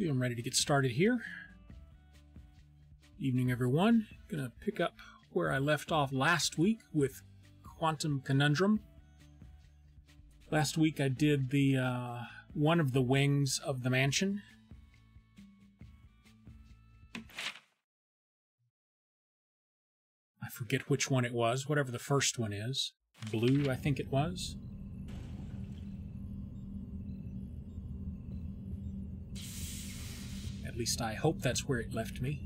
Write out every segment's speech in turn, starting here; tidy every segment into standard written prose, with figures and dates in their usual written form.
I'm ready to get started here. Evening, everyone. Gonna pick up where I left off last week with Quantum Conundrum. Last week I did the one of the wings of the mansion. I forget which one it was, whatever the first one is. Blue, I think it was. At least I hope that's where it left me.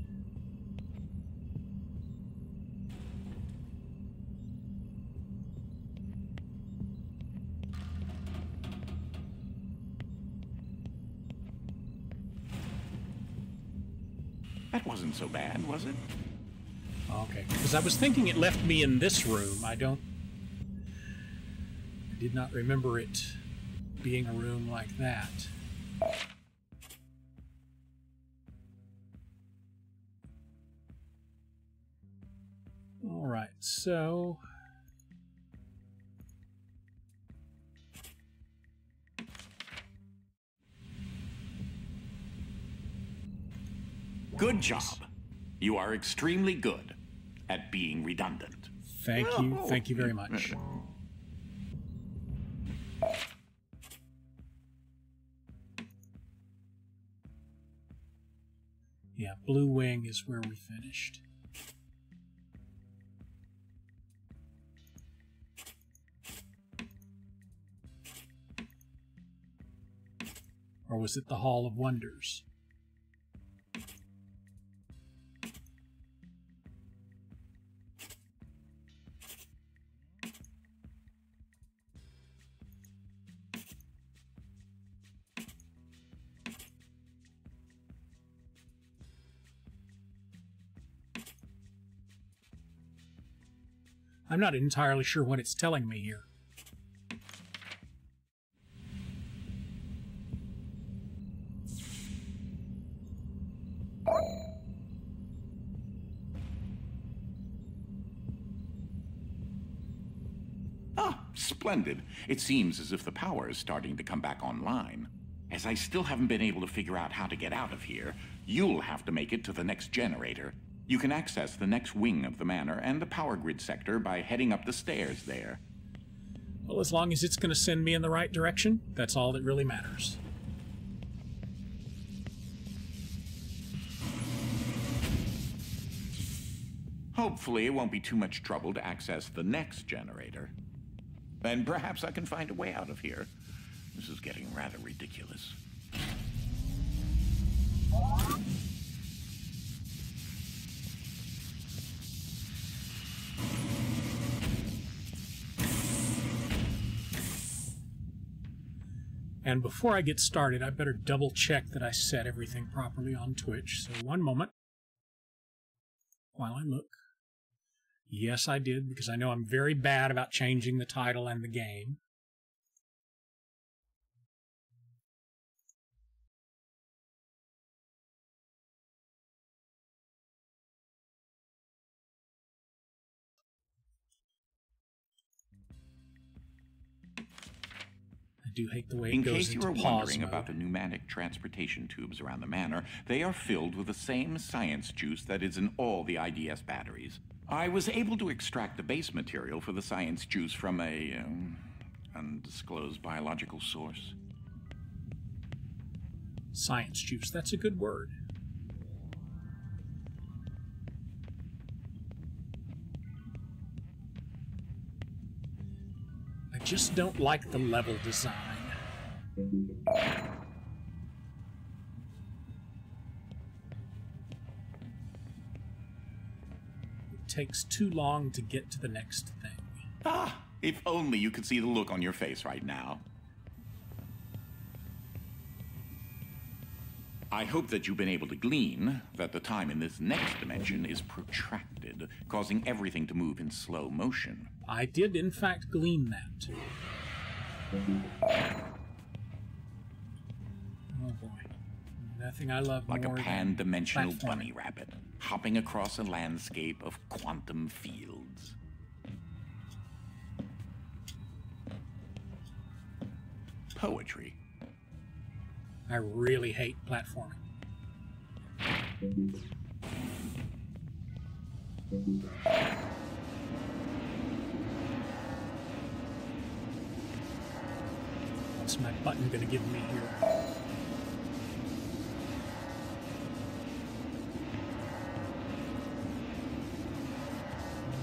That wasn't so bad, was it? Okay, because I was thinking it left me in this room. I did not remember it being a room like that. All right, so good job. You are extremely good at being redundant. Thank you very much. Yeah, Blue Wing is where we finished. Or was it the Hall of Wonders? I'm not entirely sure what it's telling me here. Ah, splendid. It seems as if the power is starting to come back online. As I still haven't been able to figure out how to get out of here, you'll have to make it to the next generator. You can access the next wing of the manor and the power grid sector by heading up the stairs there. Well, as long as it's going to send me in the right direction, that's all that really matters. Hopefully it won't be too much trouble to access the next generator. And perhaps I can find a way out of here. This is getting rather ridiculous. And before I get started, I better double check that I set everything properly on Twitch. So one moment while I look. Yes, I did, because I know I'm very bad about changing the title and the game. I do hate the way it goes into pause. In case you were wondering about the pneumatic transportation tubes around the manor, they are filled with the same science juice that is in all the IDS batteries. I was able to extract the base material for the science juice from a undisclosed biological source. Science juice, that's a good word. I just don't like the level design. It takes too long to get to the next thing. Ah, if only you could see the look on your face right now. I hope that you've been able to glean that the time in this next dimension is protracted, causing everything to move in slow motion. I did, in fact, glean that. Oh boy. Nothing I love more like than a pan-dimensional platforming. bunny rabbit, hopping across a landscape of quantum fields. Poetry. I really hate platforming. What's my button going to give me here?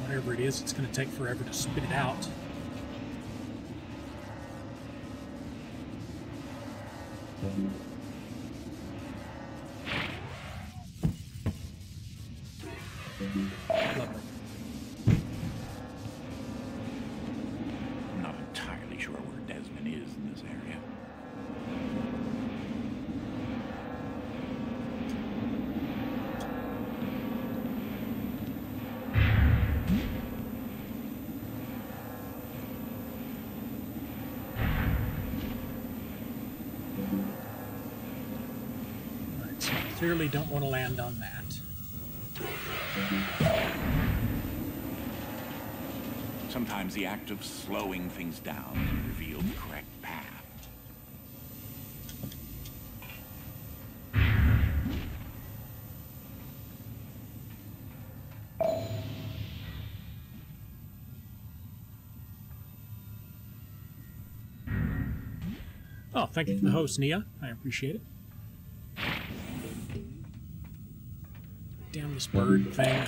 Whatever it is, it's going to take forever to spit it out. Lovely. I'm not entirely sure where Desmond is in this area. Alright, so I clearly don't want to land on that. Sometimes the act of slowing things down can reveal the correct path. Oh, thank you for the host, Nia. I appreciate it. Damn this bird thing.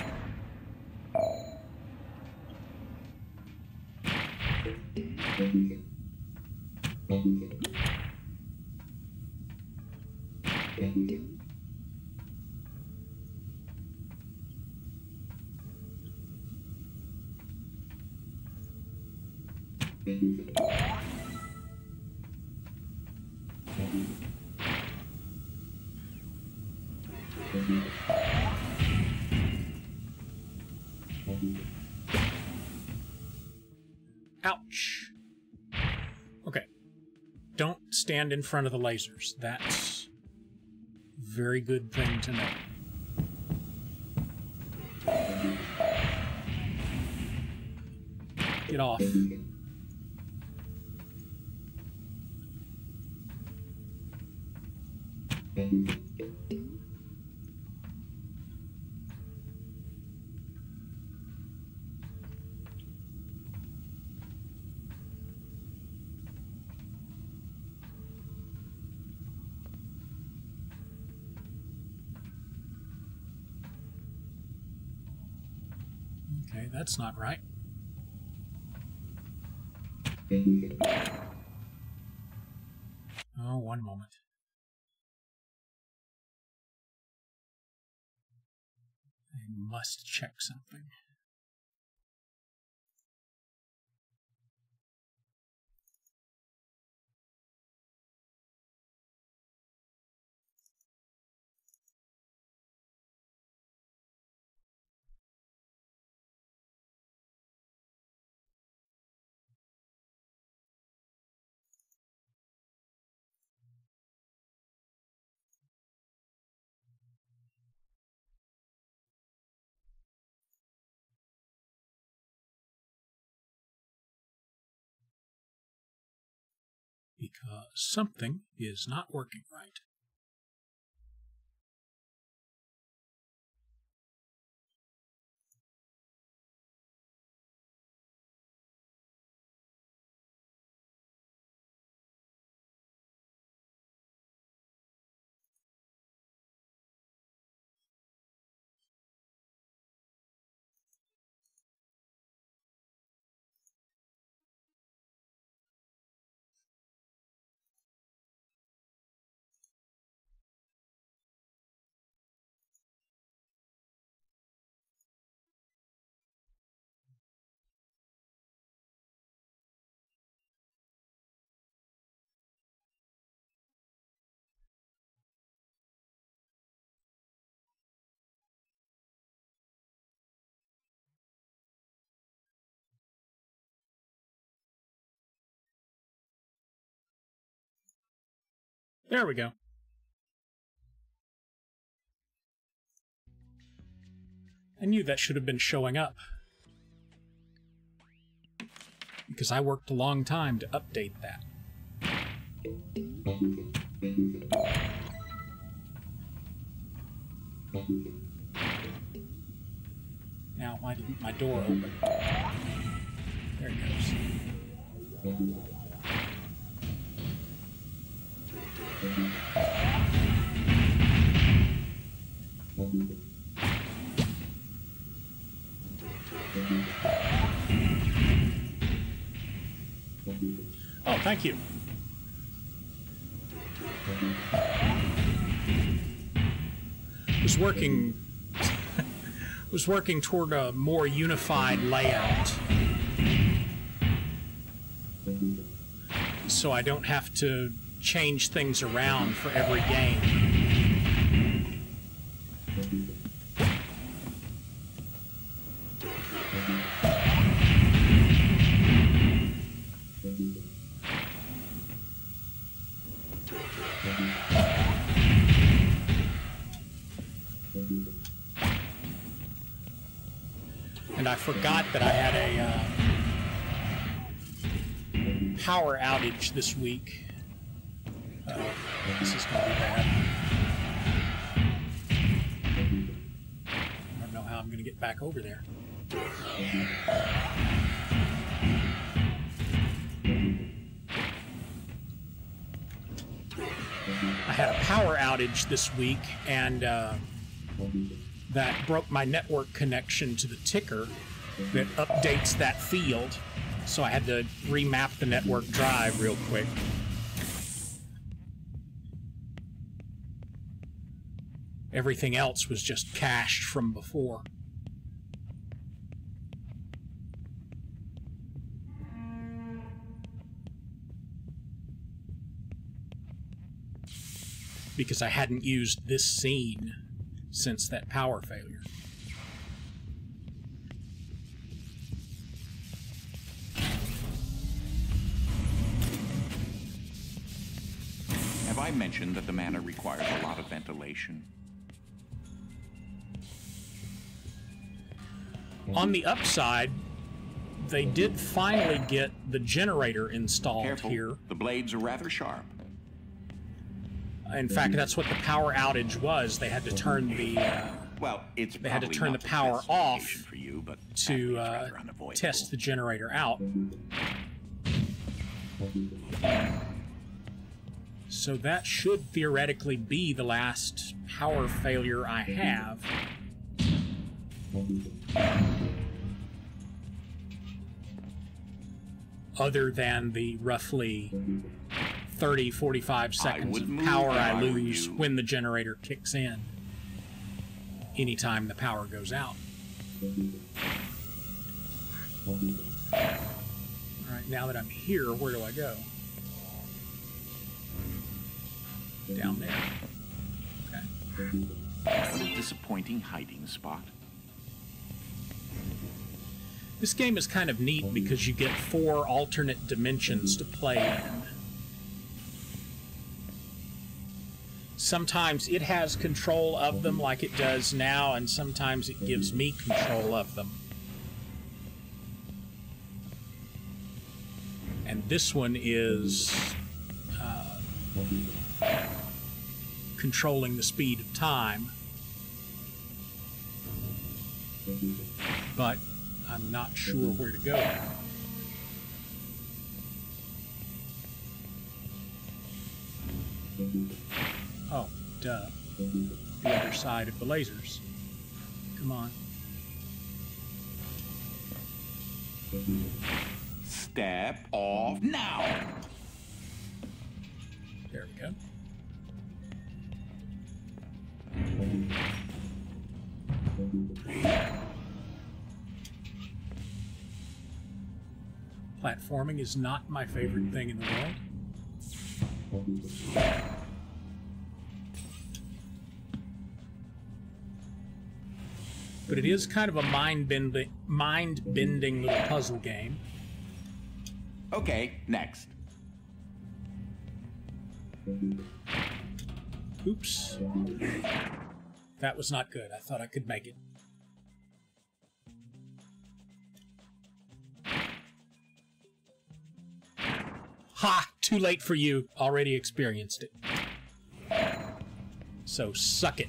Ouch. Okay. Don't stand in front of the lasers. That's a very good thing to know. Get off. Okay, that's not right. Oh, one moment. I must check something. Because something is not working right. There we go. I knew that should have been showing up. Because I worked a long time to update that. Now, why didn't my door open? There it goes. Oh, thank you. Was working toward a more unified layout, so I don't have to change things around for every game. And I forgot that I had a power outage this week. This is going to be bad. I don't know how I'm going to get back over there. I had a power outage this week, and that broke my network connection to the ticker that updates that field, so I had to remap the network drive real quick. Everything else was just cached from before. Because I hadn't used this scene since that power failure. Have I mentioned that the manor requires a lot of ventilation? On the upside, they did finally get the generator installed. Careful. Here. The blades are rather sharp. In fact, that's what the power outage was. They had to turn the they had to turn the power off for you, but to test the generator out. So that should theoretically be the last power failure I have. Other than the roughly 30-45 seconds of power I lose when the generator kicks in anytime the power goes out. Alright, now that I'm here, where do I go? Down there. Okay. What a disappointing hiding spot. This game is kind of neat because you get 4 alternate dimensions to play in. Sometimes it has control of them like it does now, and sometimes it gives me control of them. And this one is controlling the speed of time. But I'm not sure where to go now. Oh, duh. The other side of the lasers. Come on. Step off now! There we go. Platforming is not my favorite thing in the world. But it is kind of a mind-bending little puzzle game. Okay, next. Oops. That was not good. I thought I could make it. Ha! Too late for you. Already experienced it. So, suck it.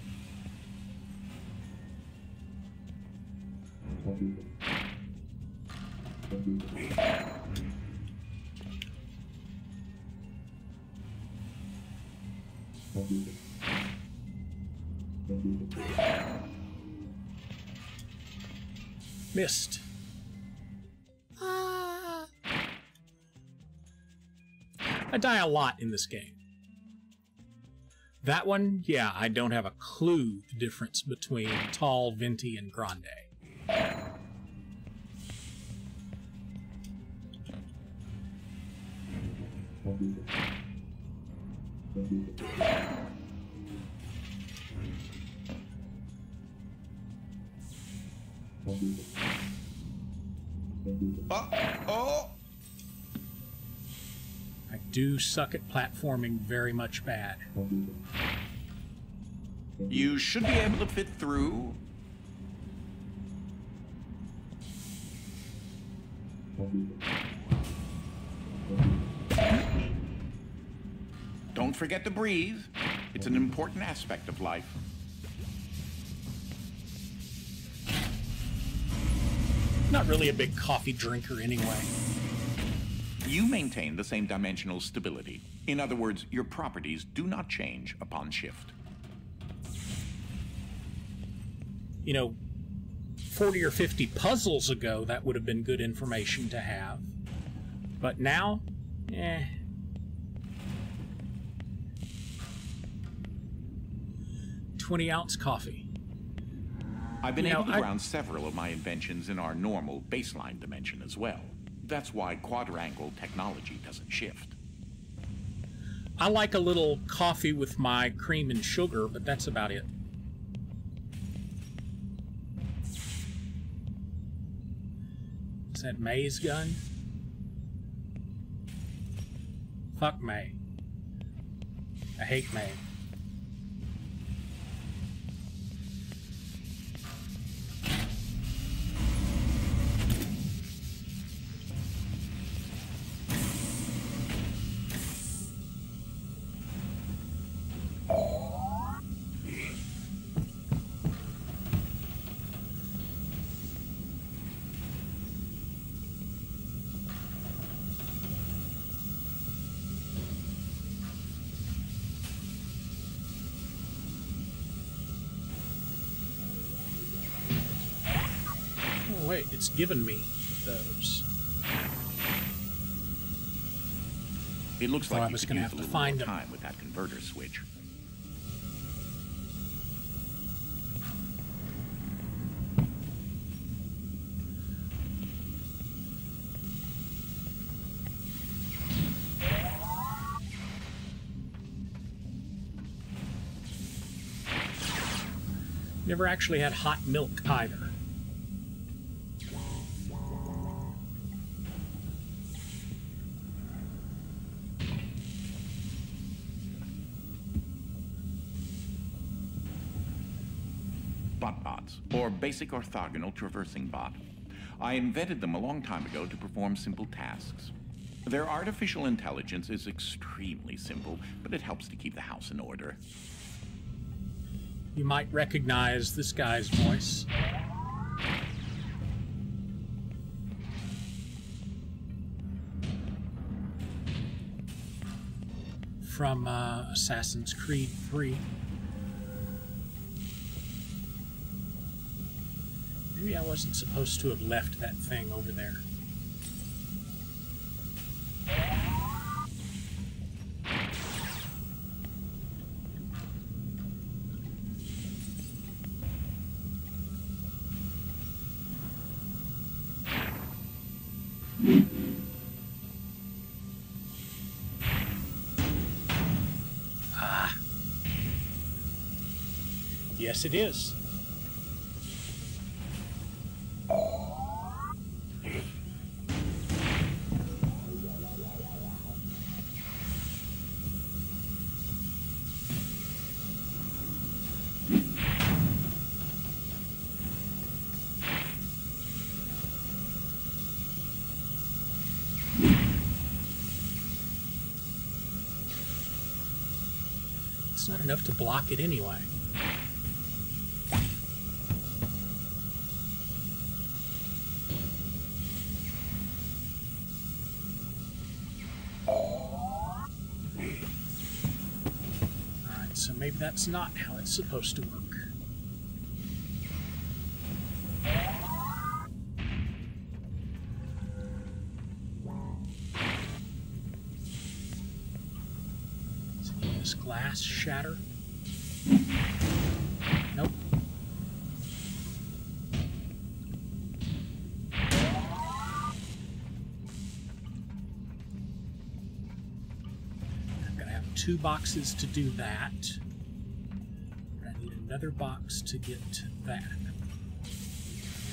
Missed. I die a lot in this game. That one, yeah, I don't have a clue the difference between tall, venti, and grande. Oh! I do suck at platforming very much bad. You should be able to fit through. Don't forget to breathe. It's an important aspect of life. Not really a big coffee drinker anyway. You maintain the same dimensional stability. In other words, your properties do not change upon shift. You know, 40 or 50 puzzles ago, that would have been good information to have. But now, 20-ounce coffee. I've been able to ground several of my inventions in our normal baseline dimension as well. That's why quadrangle technology doesn't shift. I like a little coffee with my cream and sugar, but that's about it. Is that May's gun? Fuck May. I hate May. Wait, it's given me those. It looks like I was going to have to find them. Time with that converter switch. Never actually had hot milk either. Bots, or basic orthogonal traversing bot. I invented them a long time ago to perform simple tasks. Their artificial intelligence is extremely simple, but it helps to keep the house in order. You might recognize this guy's voice. From Assassin's Creed 3. Maybe I wasn't supposed to have left that thing over there. Ah. Yes, it is. It's not enough to block it anyway. that's not how it's supposed to work. Is any of this glass shatter? Nope. I'm gonna have 2 boxes to do that. I need another box to get to that.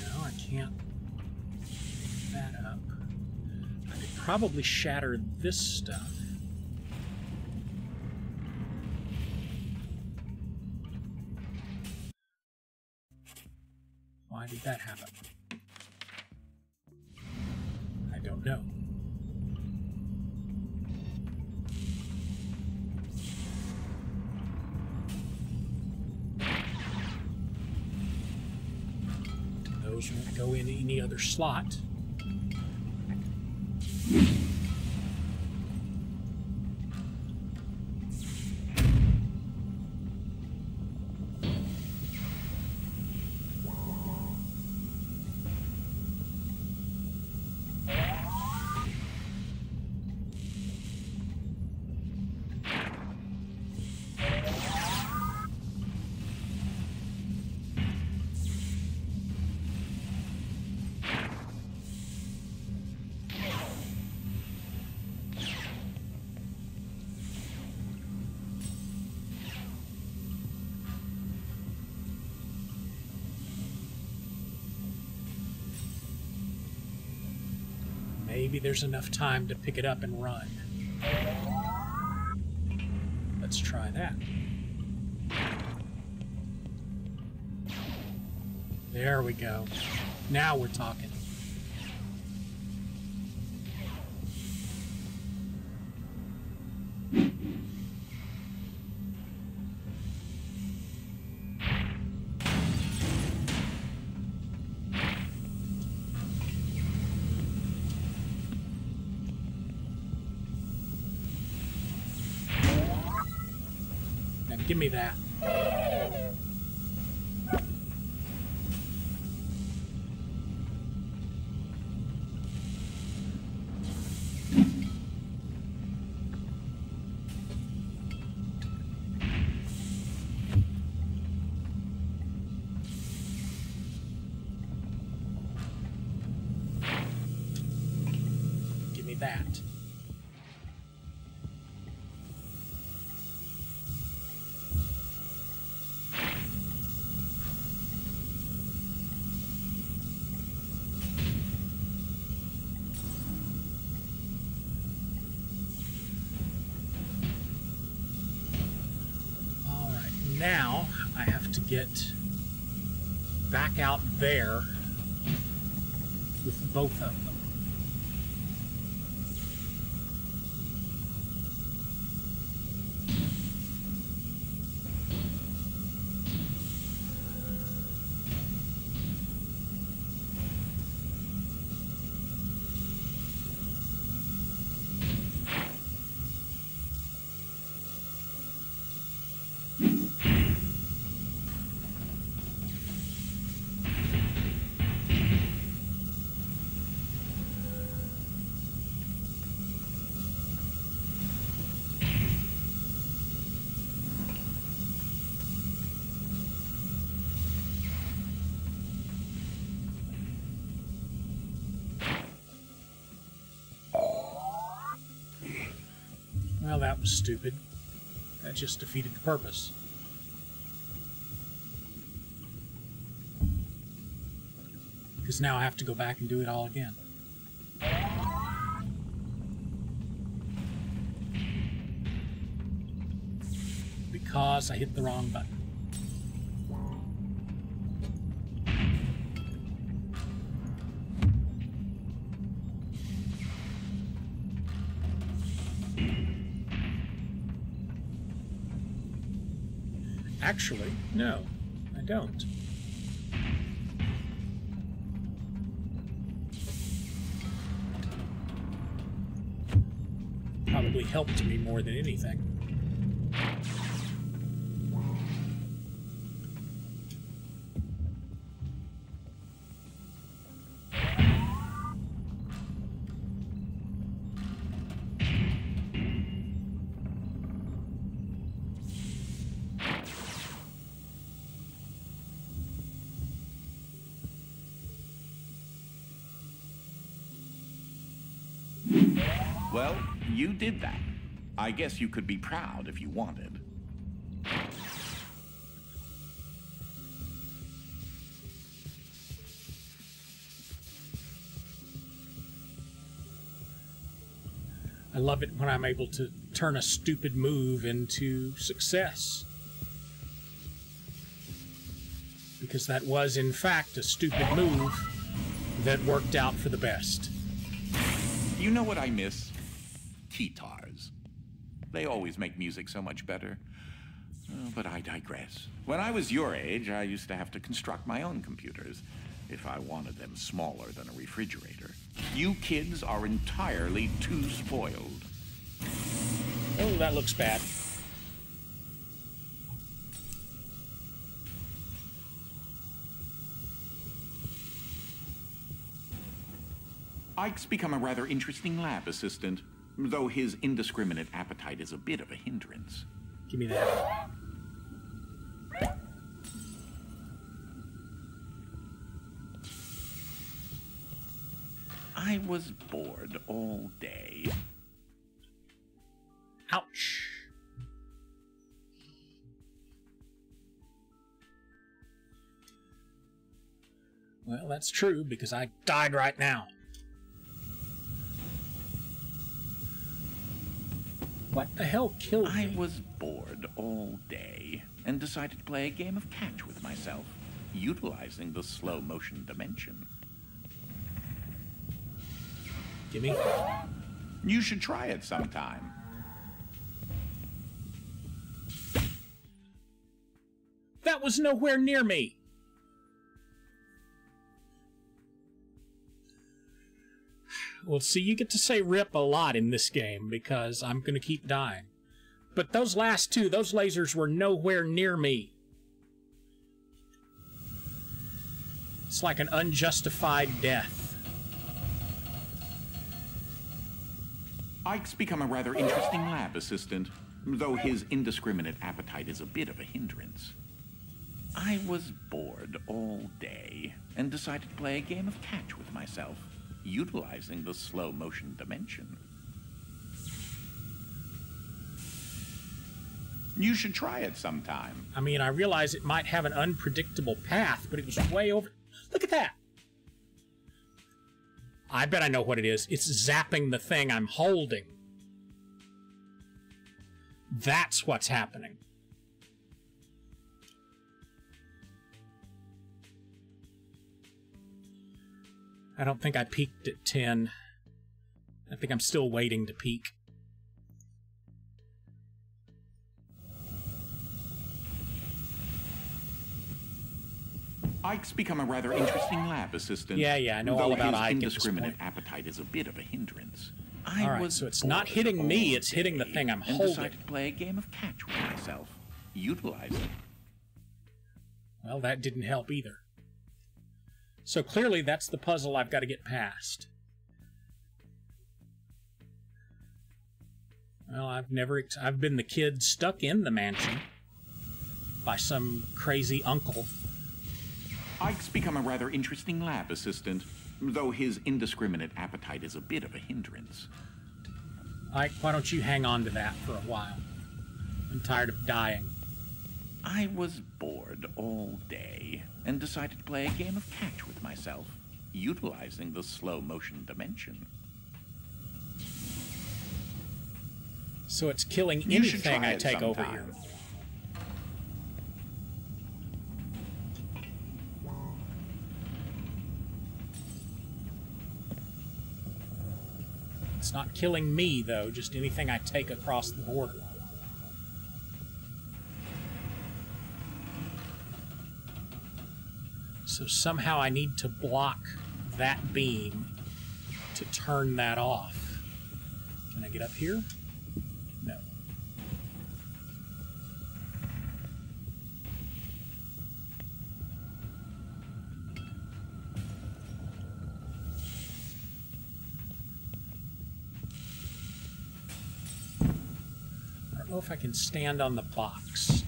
No, I can't pick that up. I could probably shatter this stuff. Why did that happen? I don't know. Those won't go in any other slot. Maybe there's enough time to pick it up and run. Let's try that. There we go. Now we're talking. Give me that. Give me that. Now I have to get back out there with both of them. Well, that was stupid. That just defeated the purpose. Because now I have to go back and do it all again. Because I hit the wrong button. Actually, no, I don't. Probably helped me more than anything. Well, you did that. I guess you could be proud if you wanted. I love it when I'm able to turn a stupid move into success. Because that was, in fact, a stupid move that worked out for the best. You know what I miss? Guitars. They always make music so much better. Oh, but I digress. When I was your age, I used to have to construct my own computers if I wanted them smaller than a refrigerator. You kids are entirely too spoiled. Oh, that looks bad. Ike's become a rather interesting lab assistant, though his indiscriminate appetite is a bit of a hindrance. Give me that. I was bored all day. Ouch. Well, that's true, because I died right now. What the hell killed me? I was bored all day and decided to play a game of catch with myself, utilizing the slow motion dimension. Gimme. You should try it sometime. That was nowhere near me. Well, see, you get to say rip a lot in this game because I'm going to keep dying. But those last two, those lasers were nowhere near me. It's like an unjustified death. Ike's become a rather interesting lab assistant, though his indiscriminate appetite is a bit of a hindrance. I was bored all day and decided to play a game of catch with myself, utilizing the slow motion dimension. You should try it sometime. I mean, I realize it might have an unpredictable path, but it was way over... Look at that! I bet I know what it is. It's zapping the thing I'm holding. That's what's happening. I don't think I peaked at 10. I think I'm still waiting to peak. Ike's become a rather interesting lab assistant. Yeah, I know all about Ike. His indiscriminate appetite is a bit of a hindrance. All right, so it's not hitting me, it's hitting the thing I'm holding. Decided to play a game of catch with myself, utilizing. Well, that didn't help either. So clearly that's the puzzle I've got to get past. Well, I've been the kid stuck in the mansion by some crazy uncle. Ike's become a rather interesting lab assistant, though his indiscriminate appetite is a bit of a hindrance. Ike, why don't you hang on to that for a while? I'm tired of dying. I was bored all day and decided to play a game of catch with myself, utilizing the slow motion dimension. So it's killing anything I take over here. It's not killing me, though, just anything I take across the border. So somehow I need to block that beam to turn that off. Can I get up here? No. I don't know if I can stand on the box.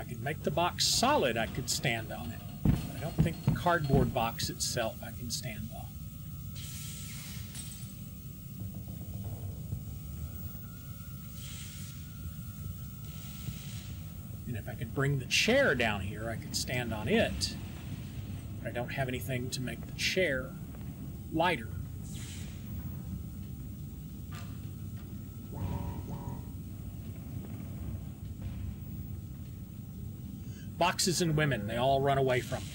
could make the box solid, I could stand on it. But I don't think the cardboard box itself I can stand on. And if I could bring the chair down here, I could stand on it. But I don't have anything to make the chair lighter. Boxes and women, they all run away from me.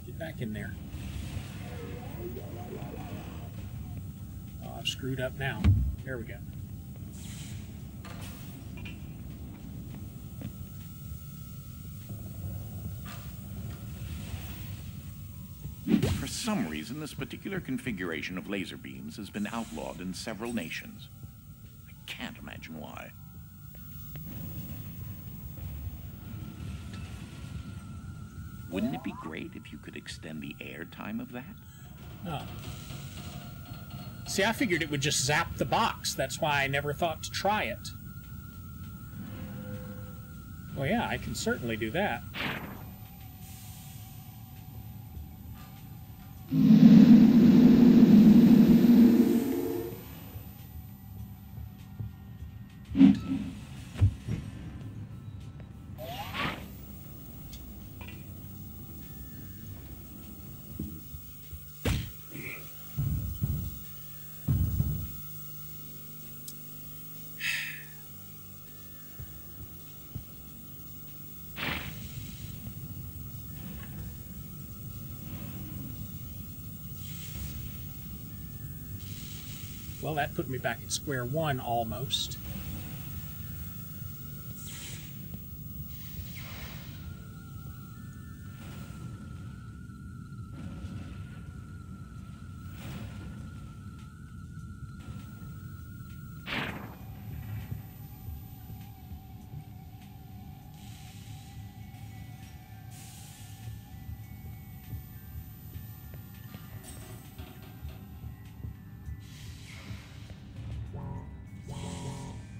Get back in there. Oh, I've screwed up now. There we go. For some reason, this particular configuration of laser beams has been outlawed in several nations. I can't imagine why. Wouldn't it be great if you could extend the air time of that? Oh. See, I figured it would just zap the box. That's why I never thought to try it. Well, yeah, I can certainly do that. Well, that put me back at square one, almost.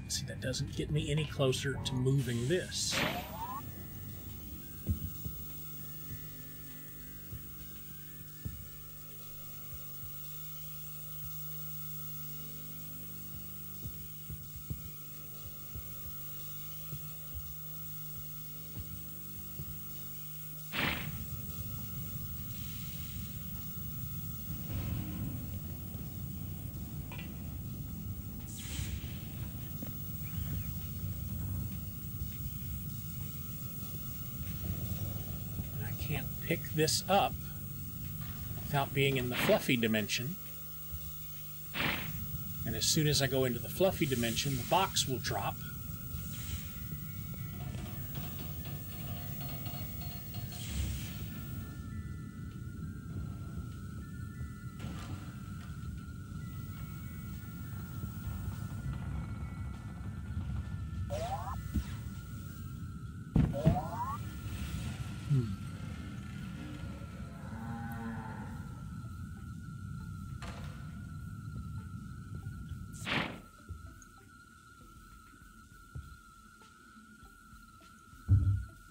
See, that doesn't get me any closer to moving this. Can't pick this up without being in the fluffy dimension. And as soon as I go into the fluffy dimension, the box will drop.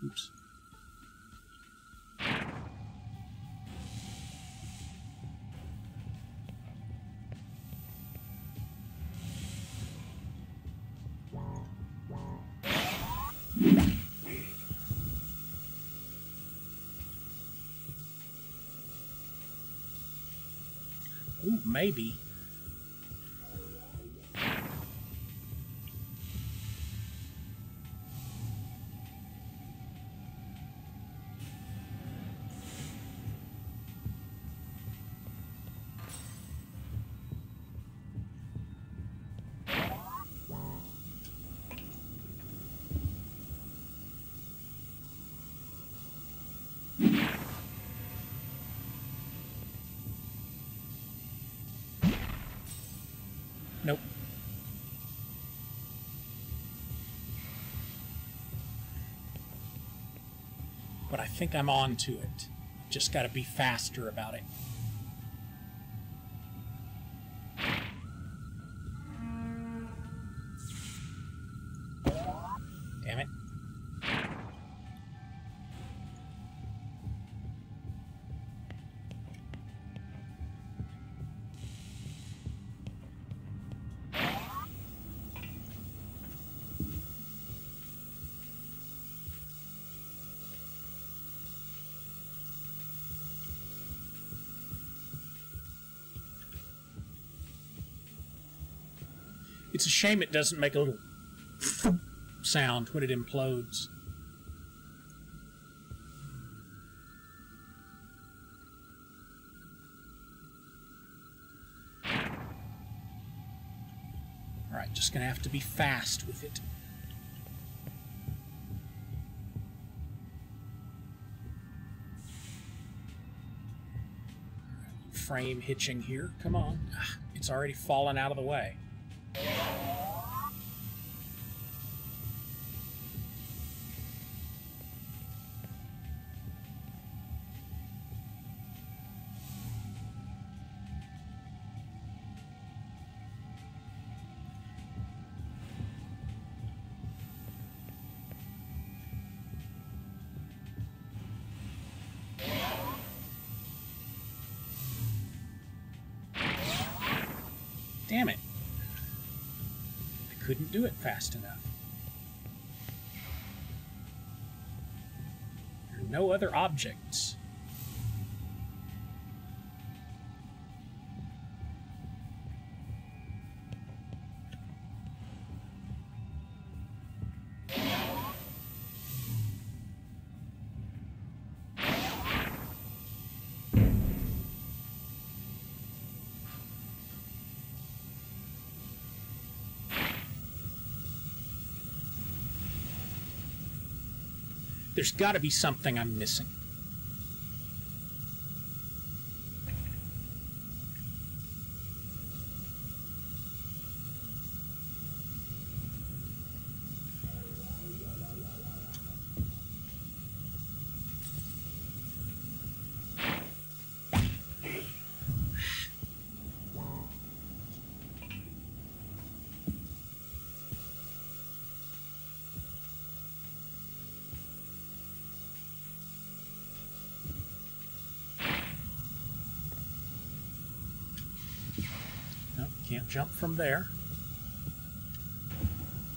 Oops. Ooh, maybe. Nope. But I think I'm on to it. Just got to be faster about it. Damn it. It's a shame it doesn't make a little sound when it implodes. Alright, just gonna have to be fast with it. Frame hitching here. Come on. It's already fallen out of the way. Damn it. I couldn't do it fast enough. There are no other objects. There's got to be something I'm missing. Can't jump from there.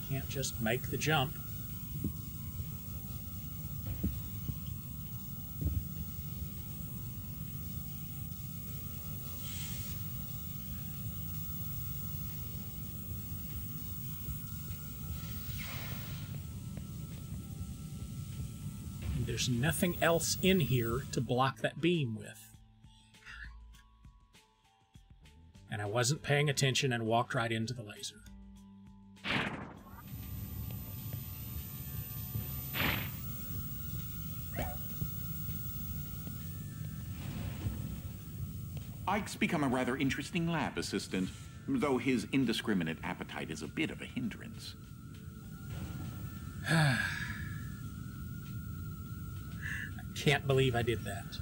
Can't just make the jump. And there's nothing else in here to block that beam with. And I wasn't paying attention and walked right into the laser. Ike's become a rather interesting lab assistant, though his indiscriminate appetite is a bit of a hindrance. I can't believe I did that.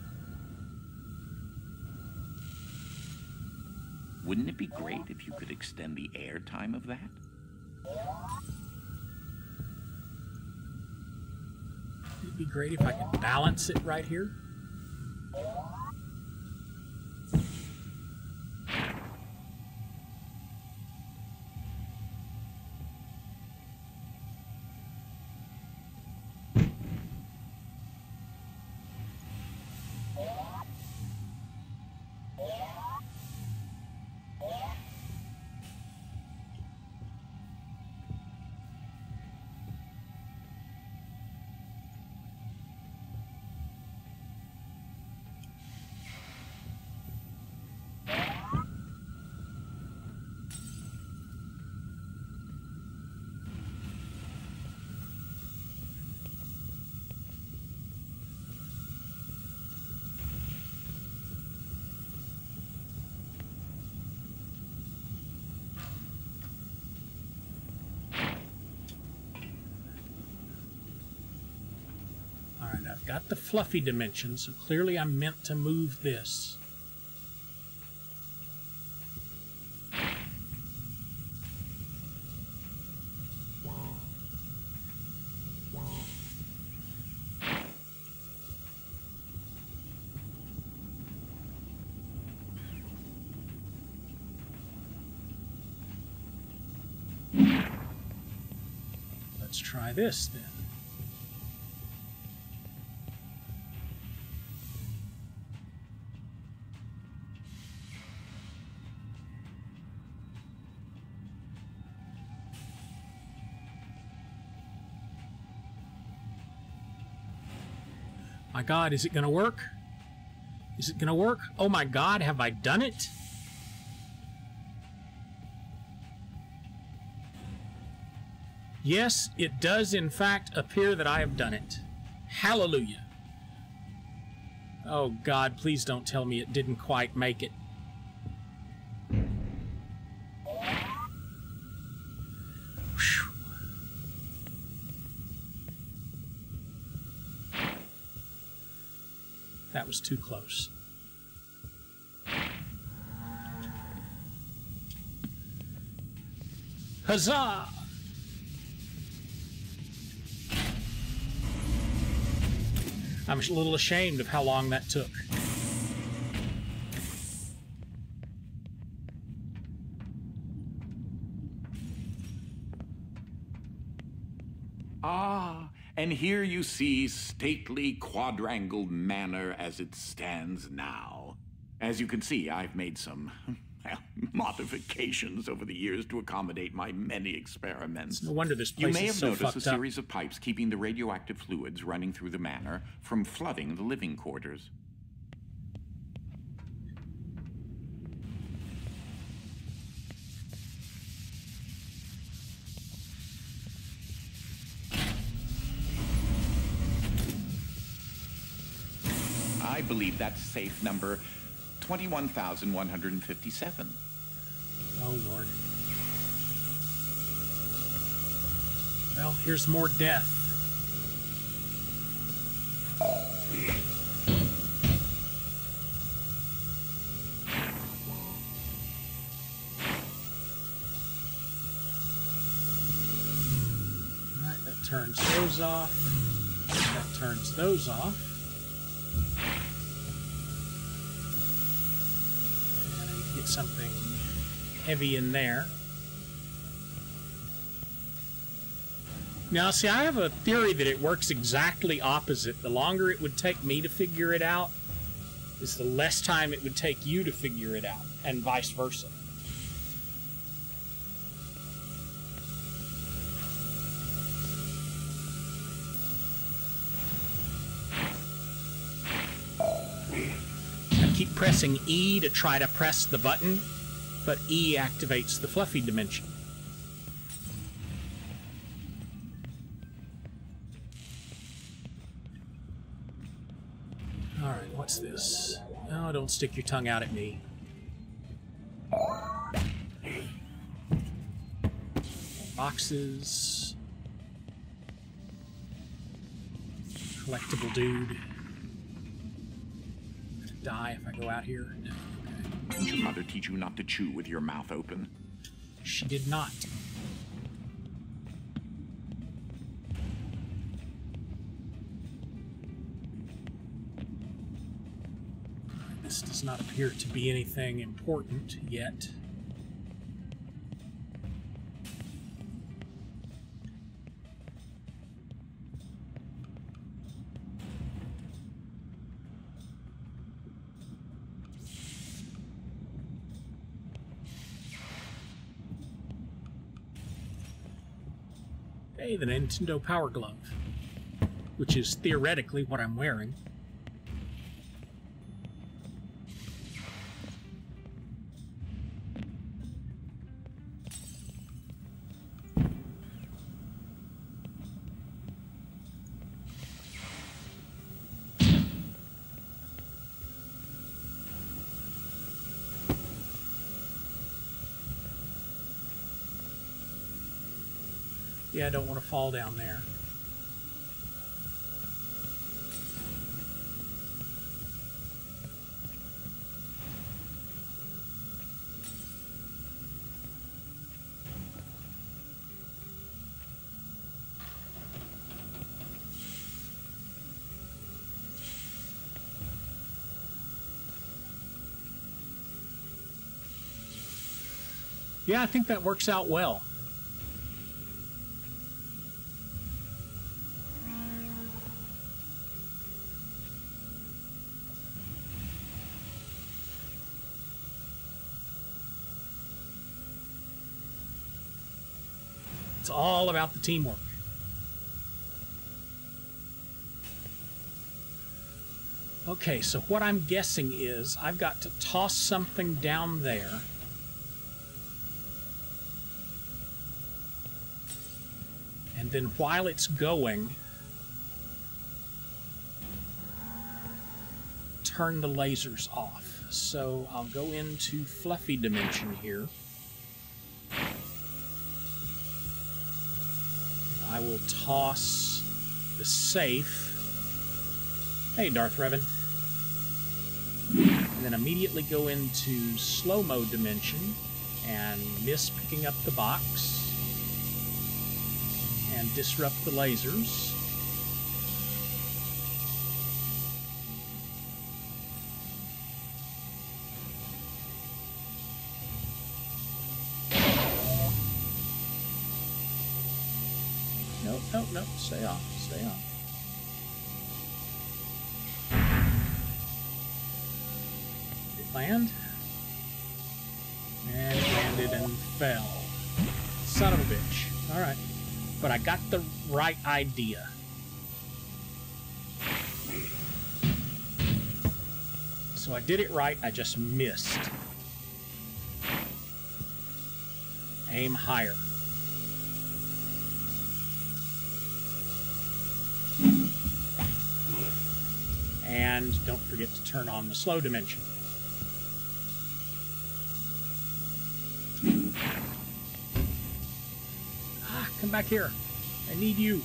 Wouldn't it be great if you could extend the air time of that? It'd be great if I could balance it right here. Alright, I've got the fluffy dimension, so clearly I'm meant to move this. Let's try this then. My God, is it going to work? Is it going to work? Oh my God, have I done it? Yes, it does in fact appear that I have done it. Hallelujah. Oh God, please don't tell me it didn't quite make it. Whew. That was too close. Huzzah! I'm a little ashamed of how long that took. Ah, and here you see stately quadrangle manor as it stands now. As you can see, I've made some modifications over the years to accommodate my many experiments. It's no wonder this place is so fucked up. You may have noticed a series of pipes keeping the radioactive fluids running through the manor from flooding the living quarters. I believe that's safe number 21,157. Oh, Lord. Well, here's more death. Alright, that turns those off. That turns those off. Get something heavy in there. Now, see, I have a theory that it works exactly opposite. The longer it would take me to figure it out is the less time it would take you to figure it out, and vice versa. Keep pressing E to try to press the button, but E activates the fluffy dimension. Alright, what's this? Oh, don't stick your tongue out at me. Boxes. Collectible dude. Die if I go out here? No. Okay. Didn't your mother teach you not to chew with your mouth open? She did not. This does not appear to be anything important yet. Hey, the Nintendo Power Glove, which is theoretically what I'm wearing. Yeah, I don't want to fall down there. Yeah, I think that works out well. It's all about the teamwork. Okay, so what I'm guessing is I've got to toss something down there. And then while it's going, turn the lasers off. So I'll go into Fluffy Dimension here. I will toss the safe. Hey, Darth Revan. And then immediately go into Slow-Mo Dimension and miss picking up the box. And disrupt the lasers. Nope, nope, nope. Stay on, stay on. Did it land? And it landed and fell. Son of a bitch. Alright. But I got the right idea. So I did it right, I just missed. Aim higher. And don't forget to turn on the slow dimension. Ah, come back here. I need you.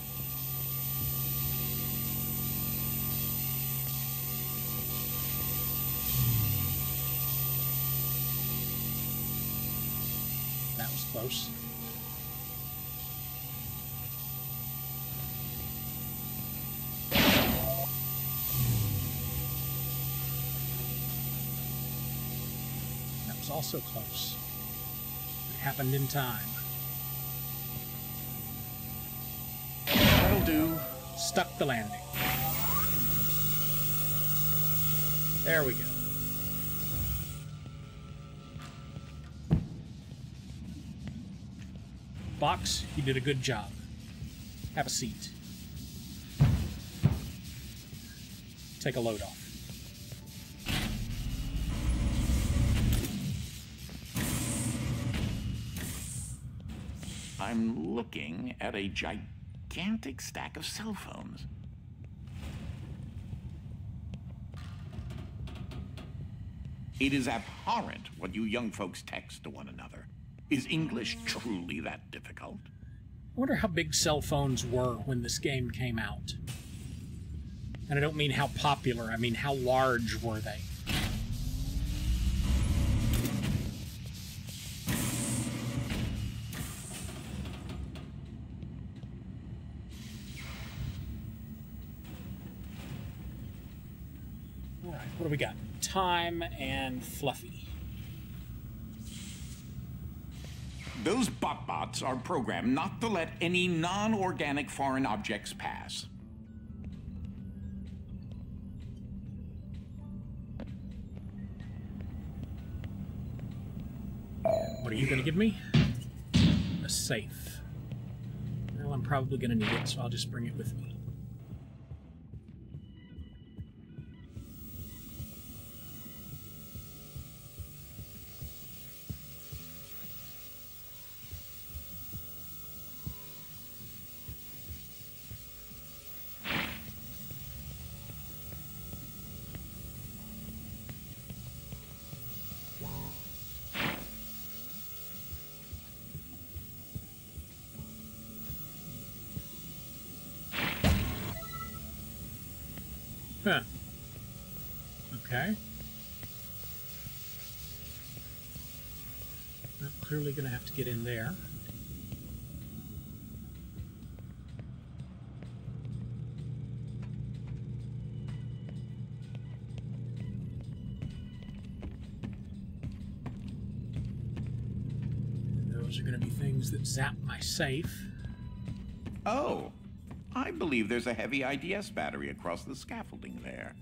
That was close. Also close. It happened in time. That'll do. Stuck the landing. There we go. Box, you did a good job. Have a seat. Take a load off. I'm looking at a gigantic stack of cell phones. It is abhorrent what you young folks text to one another. Is English truly that difficult? I wonder how big cell phones were when this game came out. And I don't mean how popular, I mean how large were they? What do we got? Time and Fluffy. Those bot-bots are programmed not to let any non-organic foreign objects pass. What are you going to give me? A safe. Well, I'm probably going to need it, so I'll just bring it with me. Huh. Okay. I'm clearly going to have to get in there. Those are going to be things that zap my safe. Oh, I believe there's a heavy IDS battery across the scaffolding there.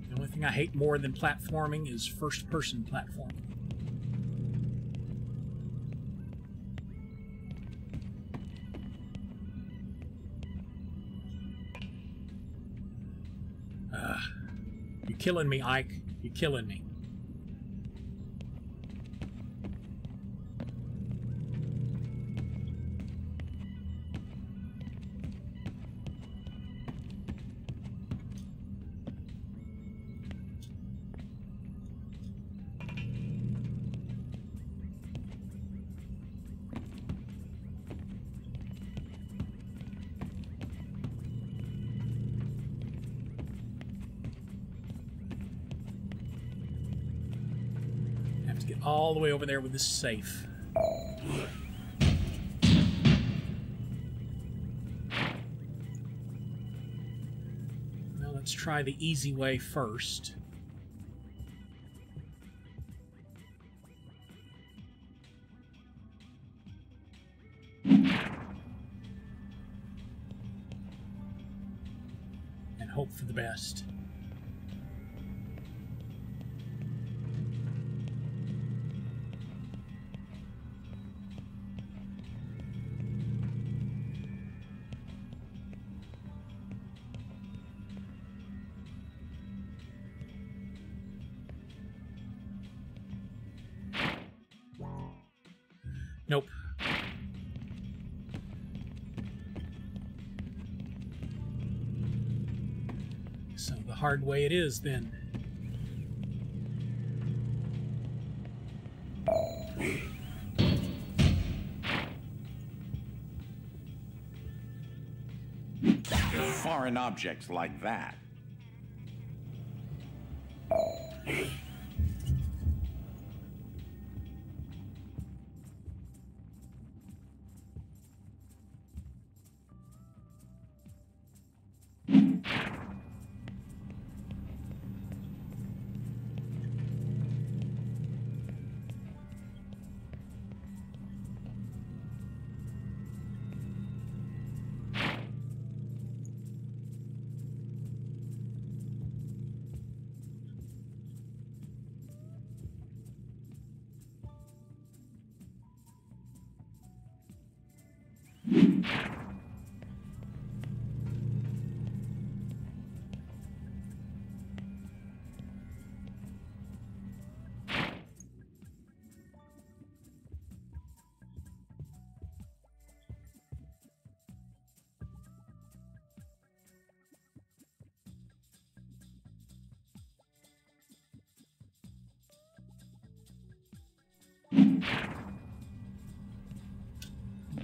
The only thing I hate more than platforming is first-person platforming. You're killing me, Ike. You're killing me. Get all the way over there with this safe. Well, let's try the easy way first. And hope for the best. Nope. So the hard way it is then. Foreign objects like that.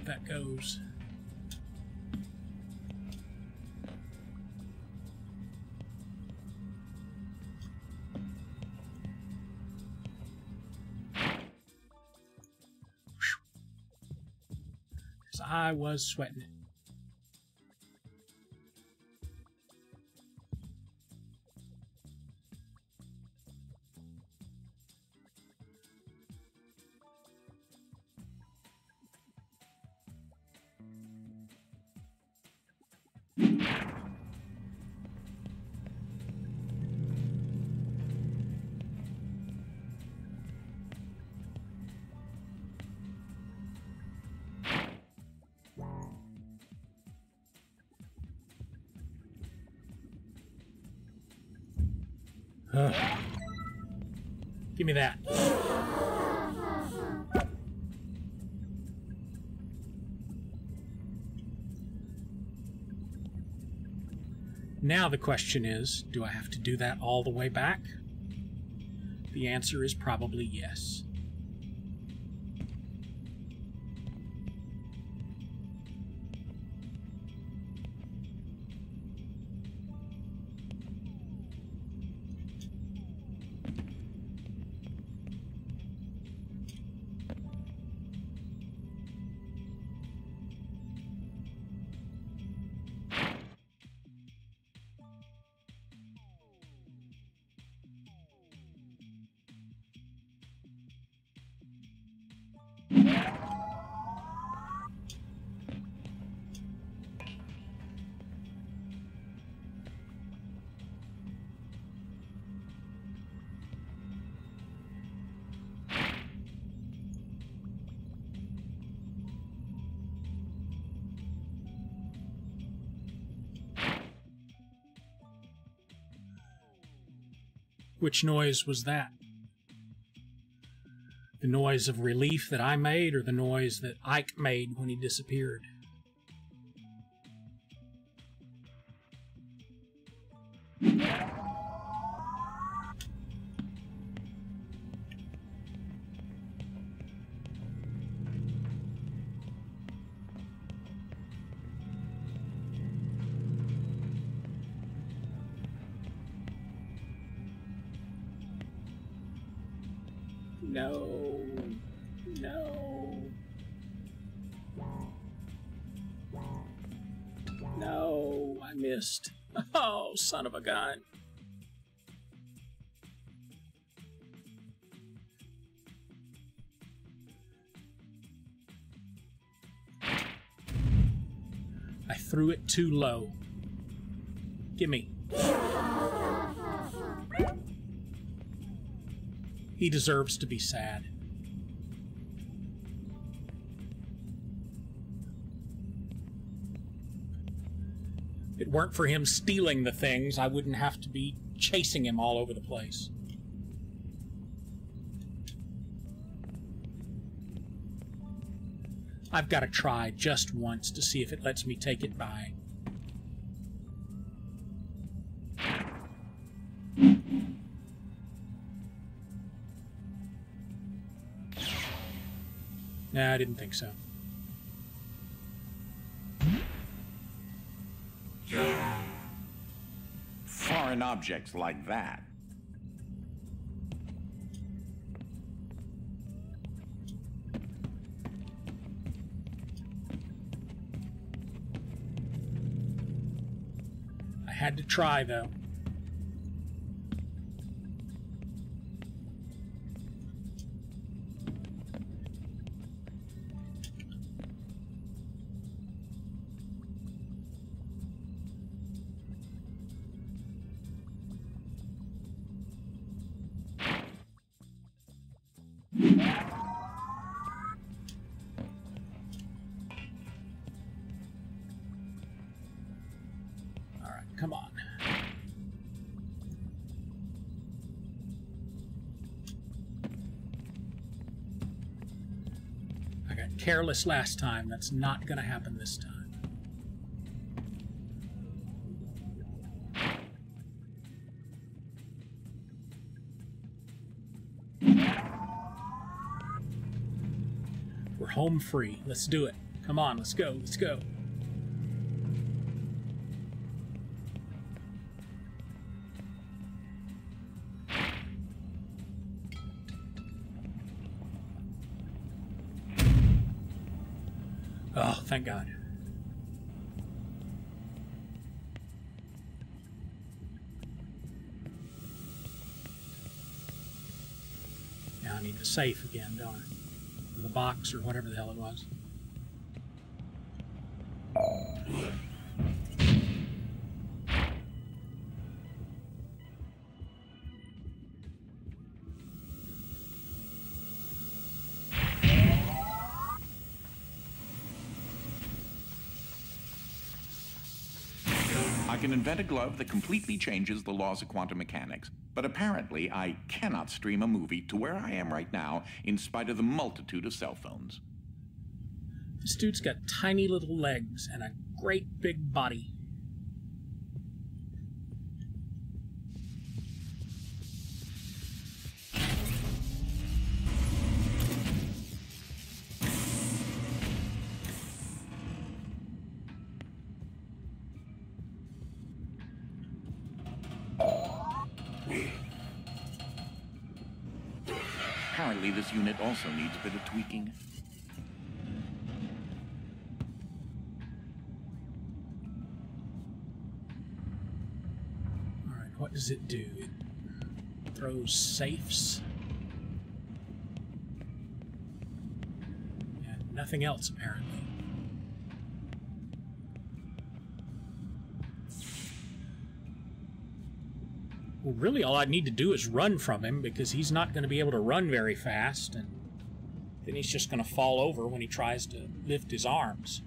That goes. Because I was sweating it. Give me that. Now the question is, do I have to do that all the way back? The answer is probably yes. Which noise was that? The noise of relief that I made, or the noise that Ike made when he disappeared? No. No. No, I missed. Oh, son of a gun. I threw it too low. Gimme. He deserves to be sad. If it weren't for him stealing the things, I wouldn't have to be chasing him all over the place. I've got to try just once to see if it lets me take it by. Nah, I didn't think so. Foreign objects like that. I had to try, though. Come on. I got careless last time. That's not going to happen this time. We're home free. Let's do it. Come on, let's go. Let's go. Oh, thank God. Now I need the safe again, don't I? Or the box, or whatever the hell it was. I can invent a glove that completely changes the laws of quantum mechanics, but apparently I cannot stream a movie to where I am right now in spite of the multitude of cell phones. This dude's got tiny little legs and a great big body. Apparently this unit also needs a bit of tweaking. Alright, what does it do? It throws safes. And nothing else, apparently. Well, really all I need to do is run from him, because he's not going to be able to run very fast, and then he's just going to fall over when he tries to lift his arms.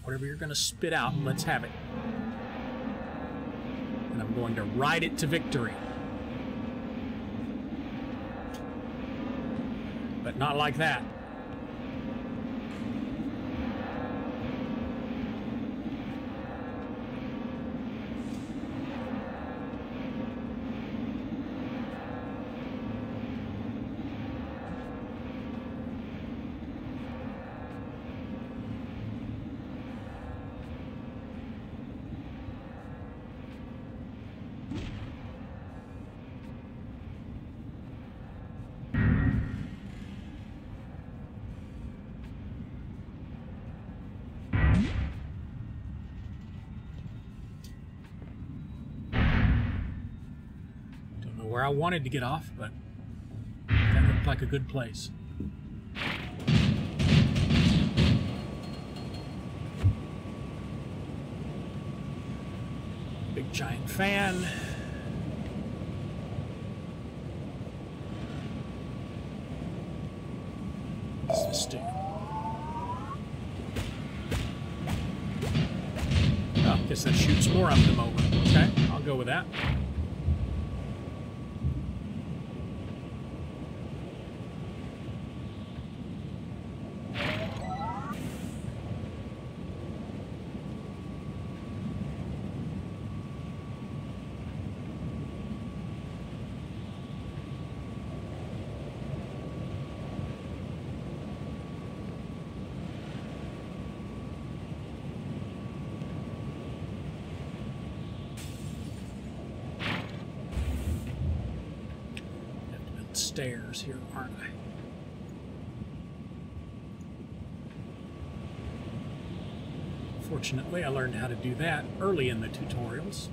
Whatever you're going to spit out, let's have it. And I'm going to ride it to victory. But not like that. Where I wanted to get off, but that looked like a good place. Big giant fan. What's this do? Oh, guess that shoots more of them over. Okay, I'll go with that. Stairs here, aren't I? Fortunately, I learned how to do that early in the tutorials.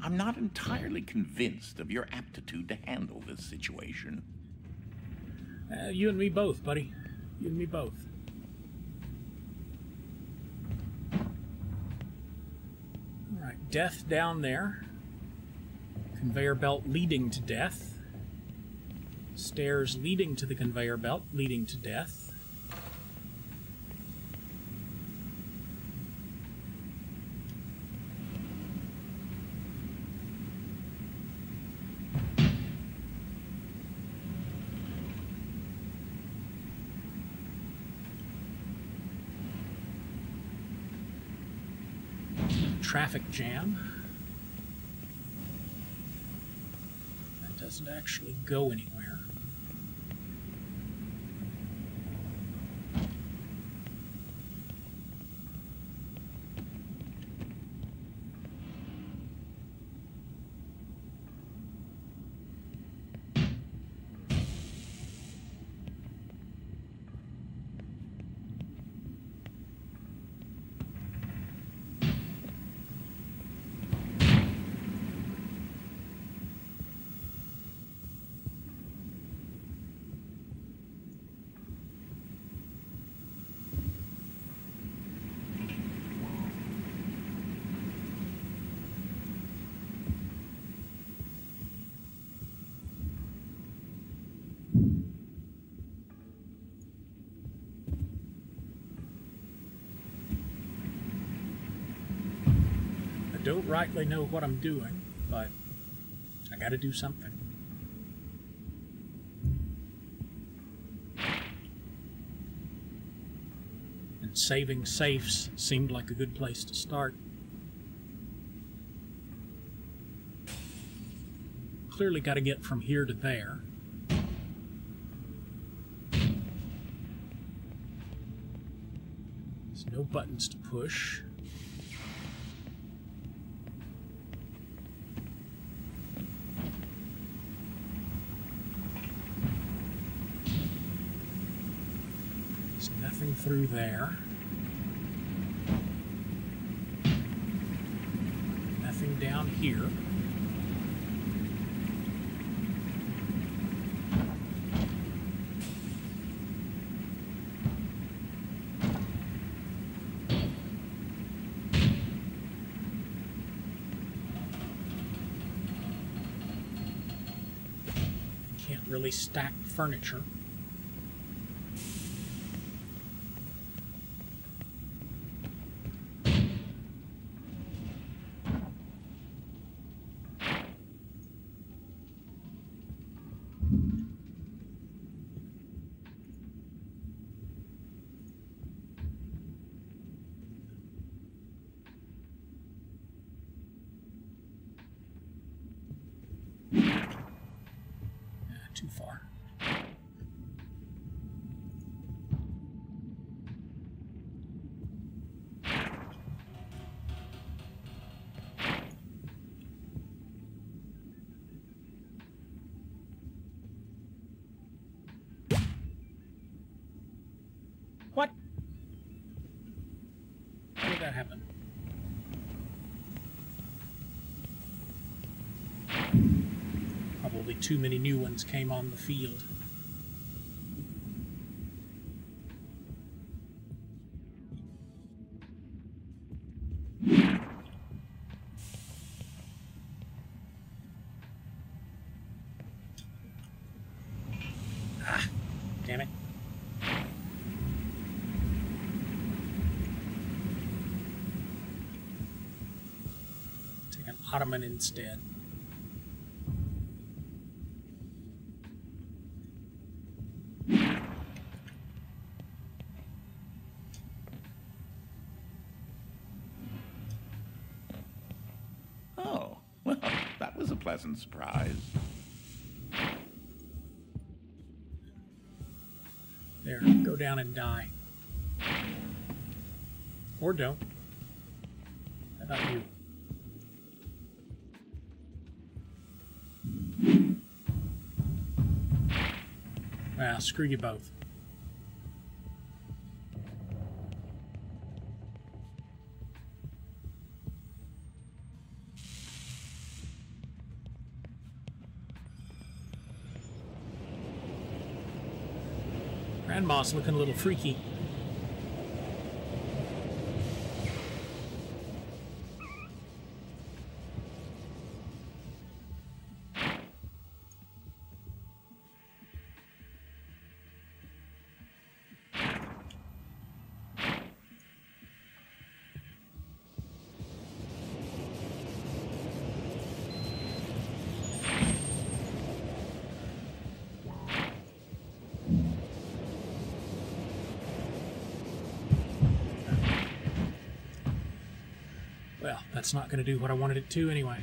I'm not entirely convinced of your aptitude to handle this situation. You and me both, buddy. You and me both. Alright, death down there. Conveyor belt leading to death. Stairs leading to the conveyor belt, leading to death. Traffic jam. That doesn't actually go anywhere. Don't rightly know what I'm doing, but I gotta do something. And saving safes seemed like a good place to start. Clearly gotta get from here to there. There's no buttons to push. There's nothing through there. Nothing down here. Can't really stack furniture. Too far. What? How did that happen? Probably too many new ones came on the field. Ah, damn it. Take an ottoman instead. Oh, well, that was a pleasant surprise. There, go down and die. Or don't. How about you? Well, screw you both. Grandma's looking a little freaky. Well, that's not going to do what I wanted it to anyway.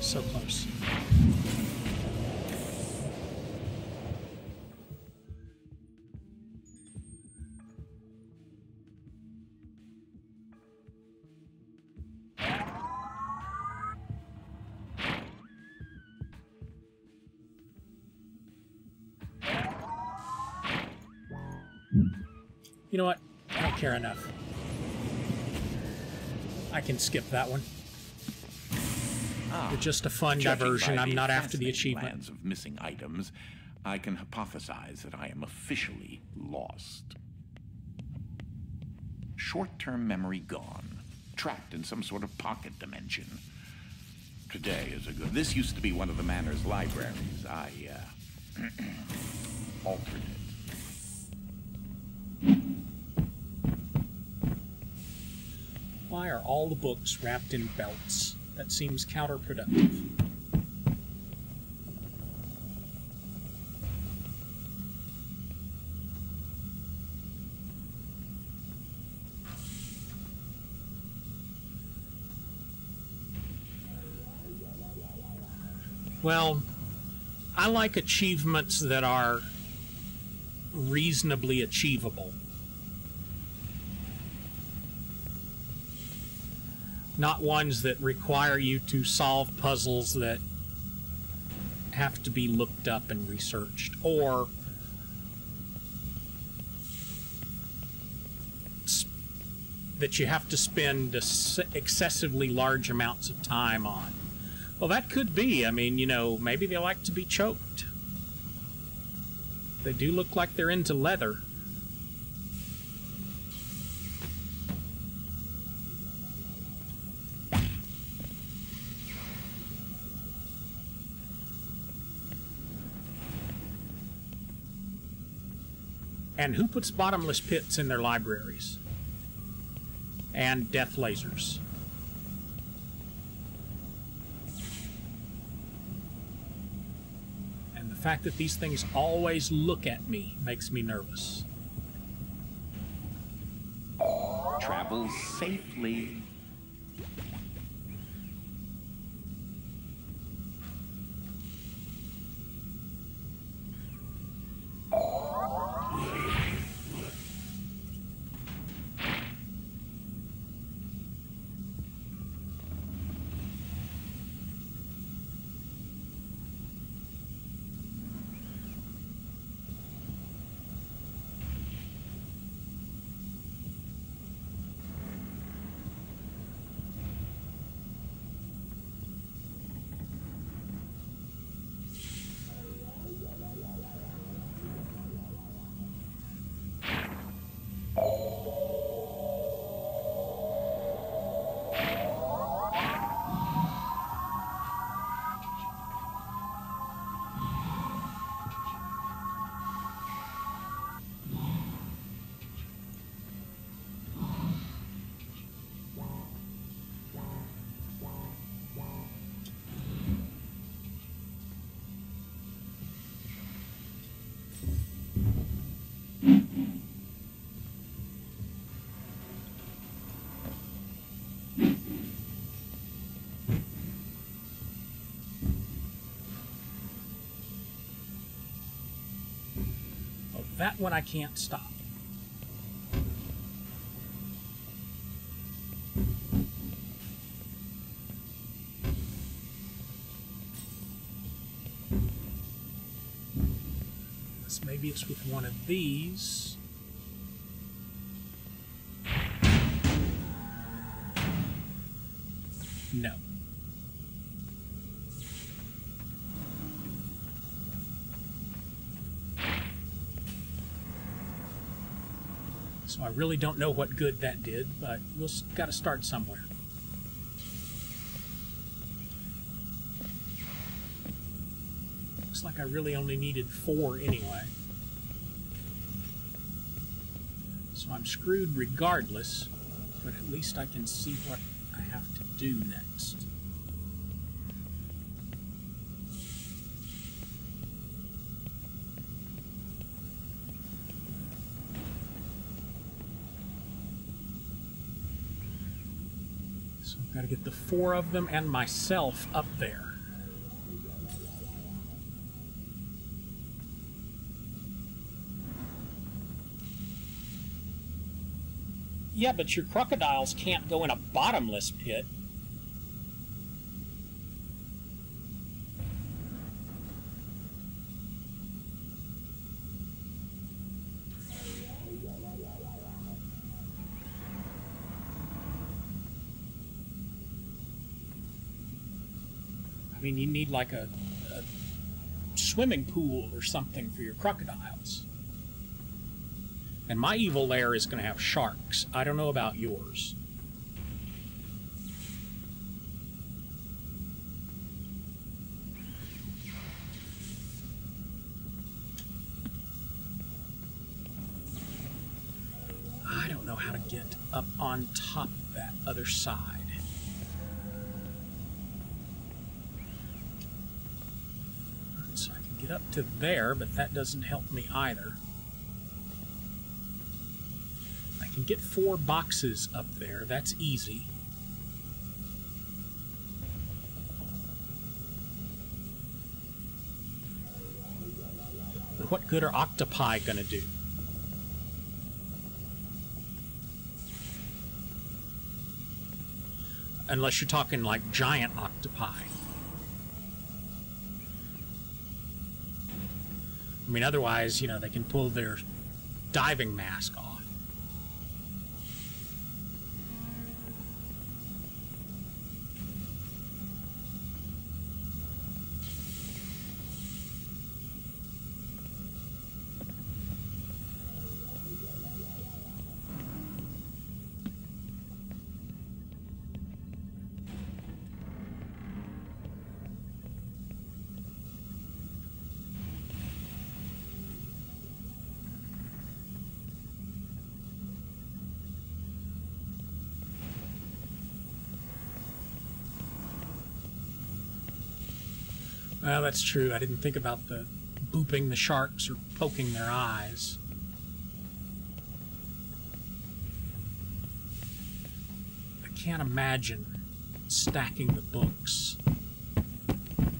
So close. You know what? I don't care enough. I can skip that one. It's just a fun diversion. I'm not after the achievement. Plans of missing items, I can hypothesize that I am officially lost. Short-term memory gone, trapped in some sort of pocket dimension. Today is a good... This used to be one of the manor's libraries. alternate. Why are all the books wrapped in belts? That seems counterproductive. Well, I like achievements that are reasonably achievable. Not ones that require you to solve puzzles that have to be looked up and researched, or that you have to spend excessively large amounts of time on. Well, that could be. I mean, you know, maybe they like to be choked. They do look like they're into leather. And who puts bottomless pits in their libraries? And death lasers. And the fact that these things always look at me makes me nervous. Travel safely. That one I can't stop. Maybe it's with one of these. No. So I really don't know what good that did, but we'll got to start somewhere. Looks like I really only needed 4 anyway. So I'm screwed regardless, but at least I can see what I have to do next. So I've got to get the 4 of them and myself up there. Yeah, but your crocodiles can't go in a bottomless pit. I mean, you need like a swimming pool or something for your crocodiles. And my evil lair is going to have sharks. I don't know about yours. get up on top of that other side. So I can get up to there, but that doesn't help me either. I can get 4 boxes up there. That's easy. But what good are octopi gonna do? Unless you're talking like giant octopi. I mean, otherwise, you know, they can pull their diving mask off. Well, that's true. I didn't think about the booping the sharks or poking their eyes. I can't imagine stacking the books.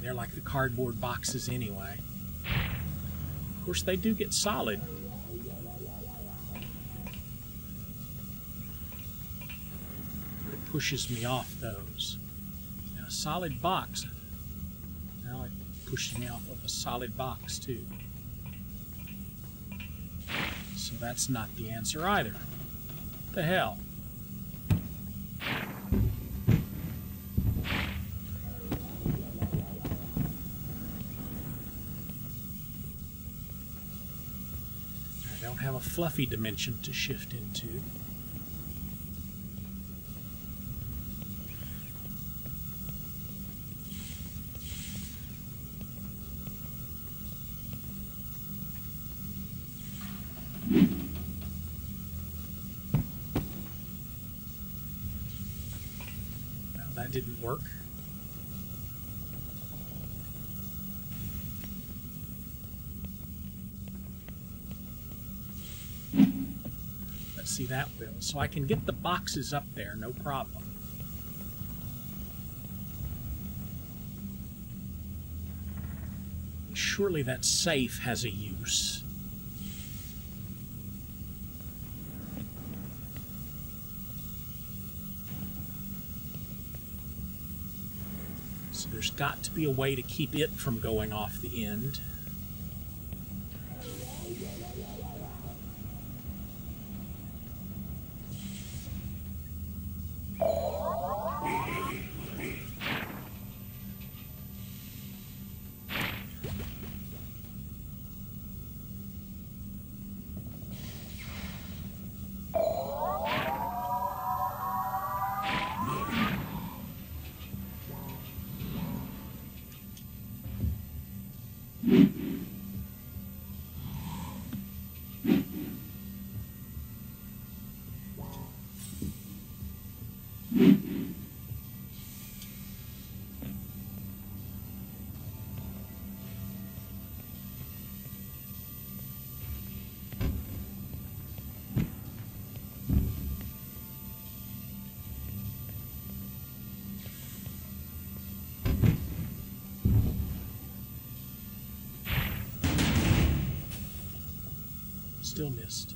They're like the cardboard boxes anyway. Of course, they do get solid. But it pushes me off those. Now, a solid box. Now it pushes me off of a solid box, too. So that's not the answer either. What the hell? I don't have a fluffy dimension to shift into. That didn't work. Let's see, that will. So I can get the boxes up there, no problem. Surely that safe has a use. So there's got to be a way to keep it from going off the end. Still missed.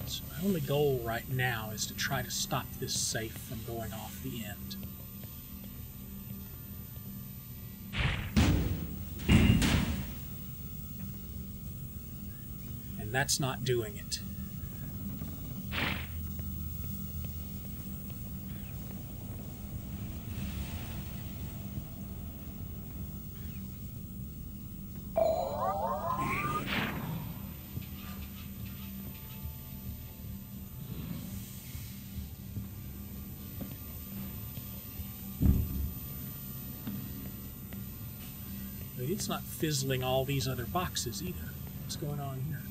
So my only goal right now is to try to stop this safe from going off the end. And that's not doing it. it's not fizzling all these other boxes either. What's going on here?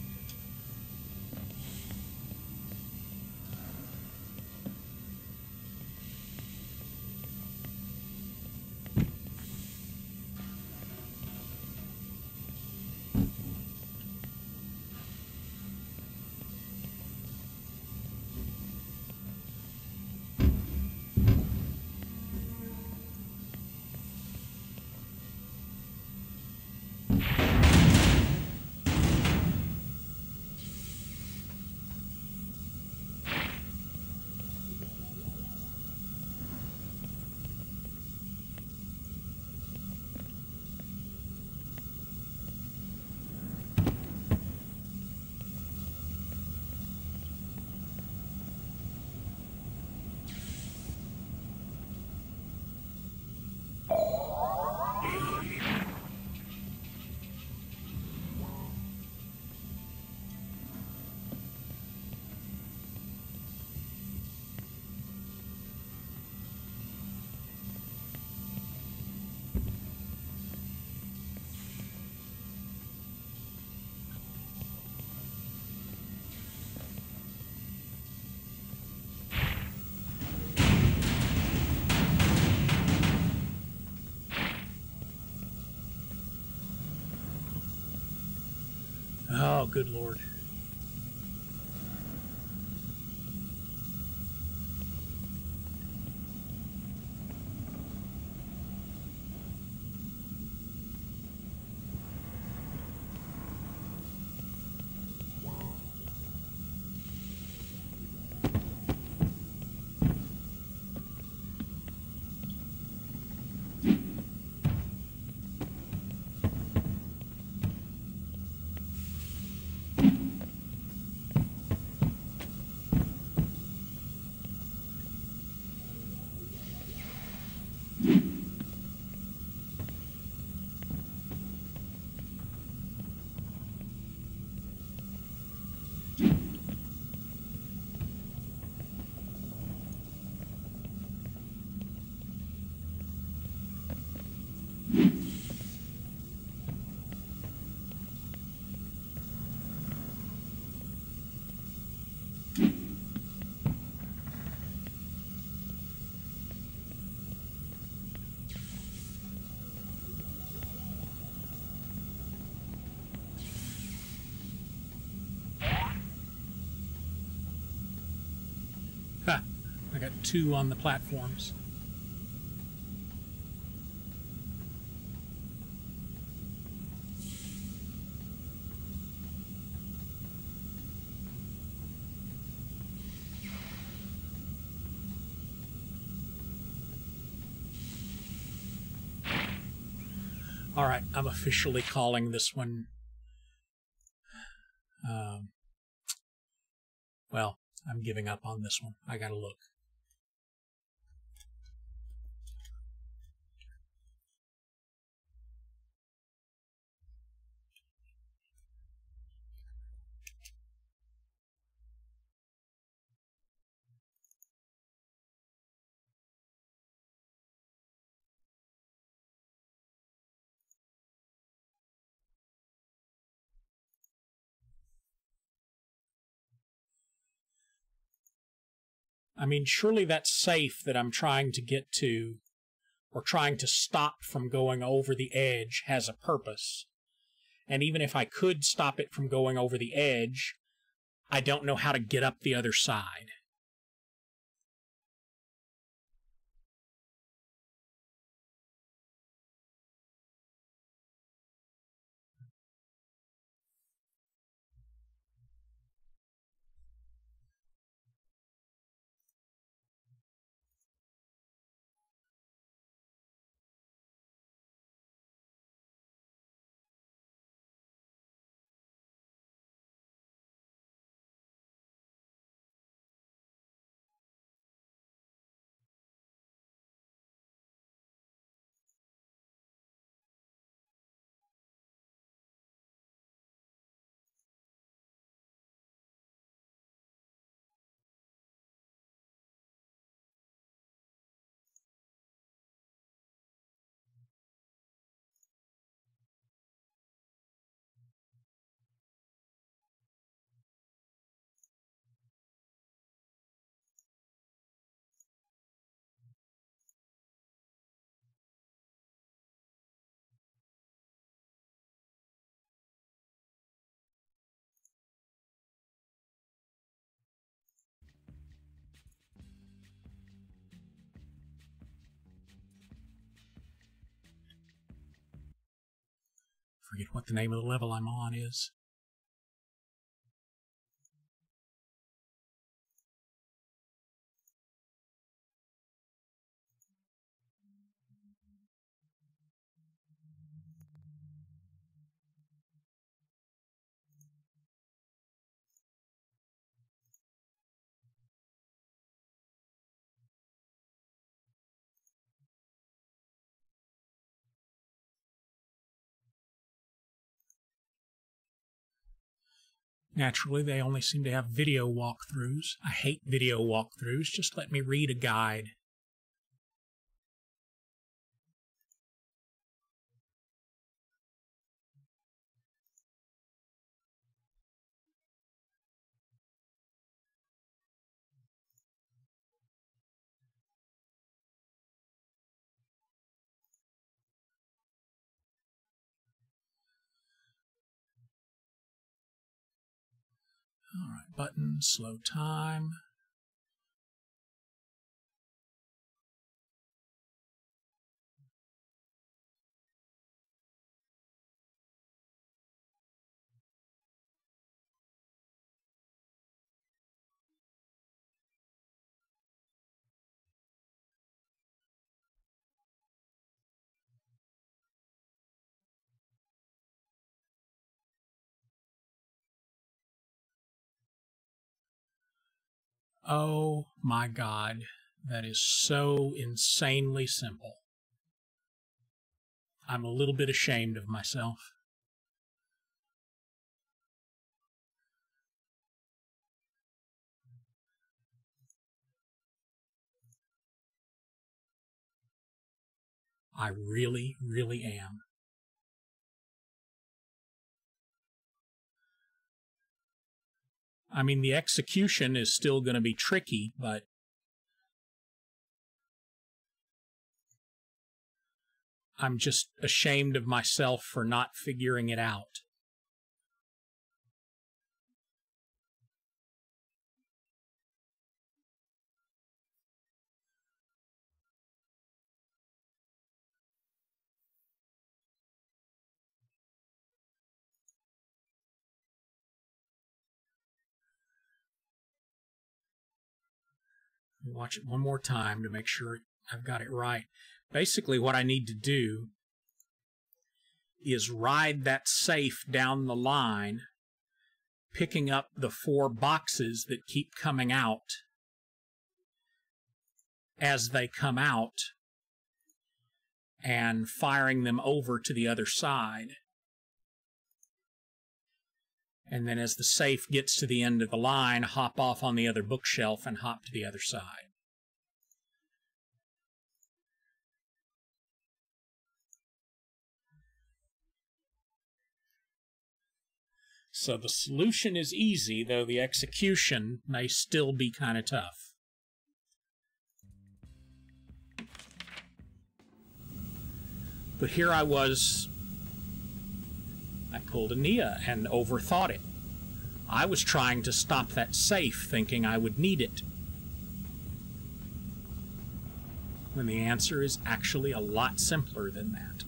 Oh, good Lord. Ha! I got 2 on the platforms. All right, I'm officially calling this one. Well, I'm giving up on this one. I gotta look. I mean, surely that safe that I'm trying to get to, or trying to stop from going over the edge, has a purpose. And even if I could stop it from going over the edge, I don't know how to get up the other side. Forget what the name of the level I'm on is. Naturally, they only seem to have video walkthroughs. I hate video walkthroughs. Just let me read a guide. All right, button, slow time. Oh my God, that is so insanely simple. I'm a little bit ashamed of myself. I really, really am. I mean, the execution is still going to be tricky, but I'm just ashamed of myself for not figuring it out. Watch it one more time to make sure I've got it right. Basically, what I need to do is ride that safe down the line, picking up the 4 boxes that keep coming out as they come out and firing them over to the other side. And then as the safe gets to the end of the line, hop off on the other bookshelf and hop to the other side. So the solution is easy, though the execution may still be kind of tough. But here I was, I pulled a Nia and overthought it. I was trying to stop that safe, thinking I would need it. When the answer is actually a lot simpler than that.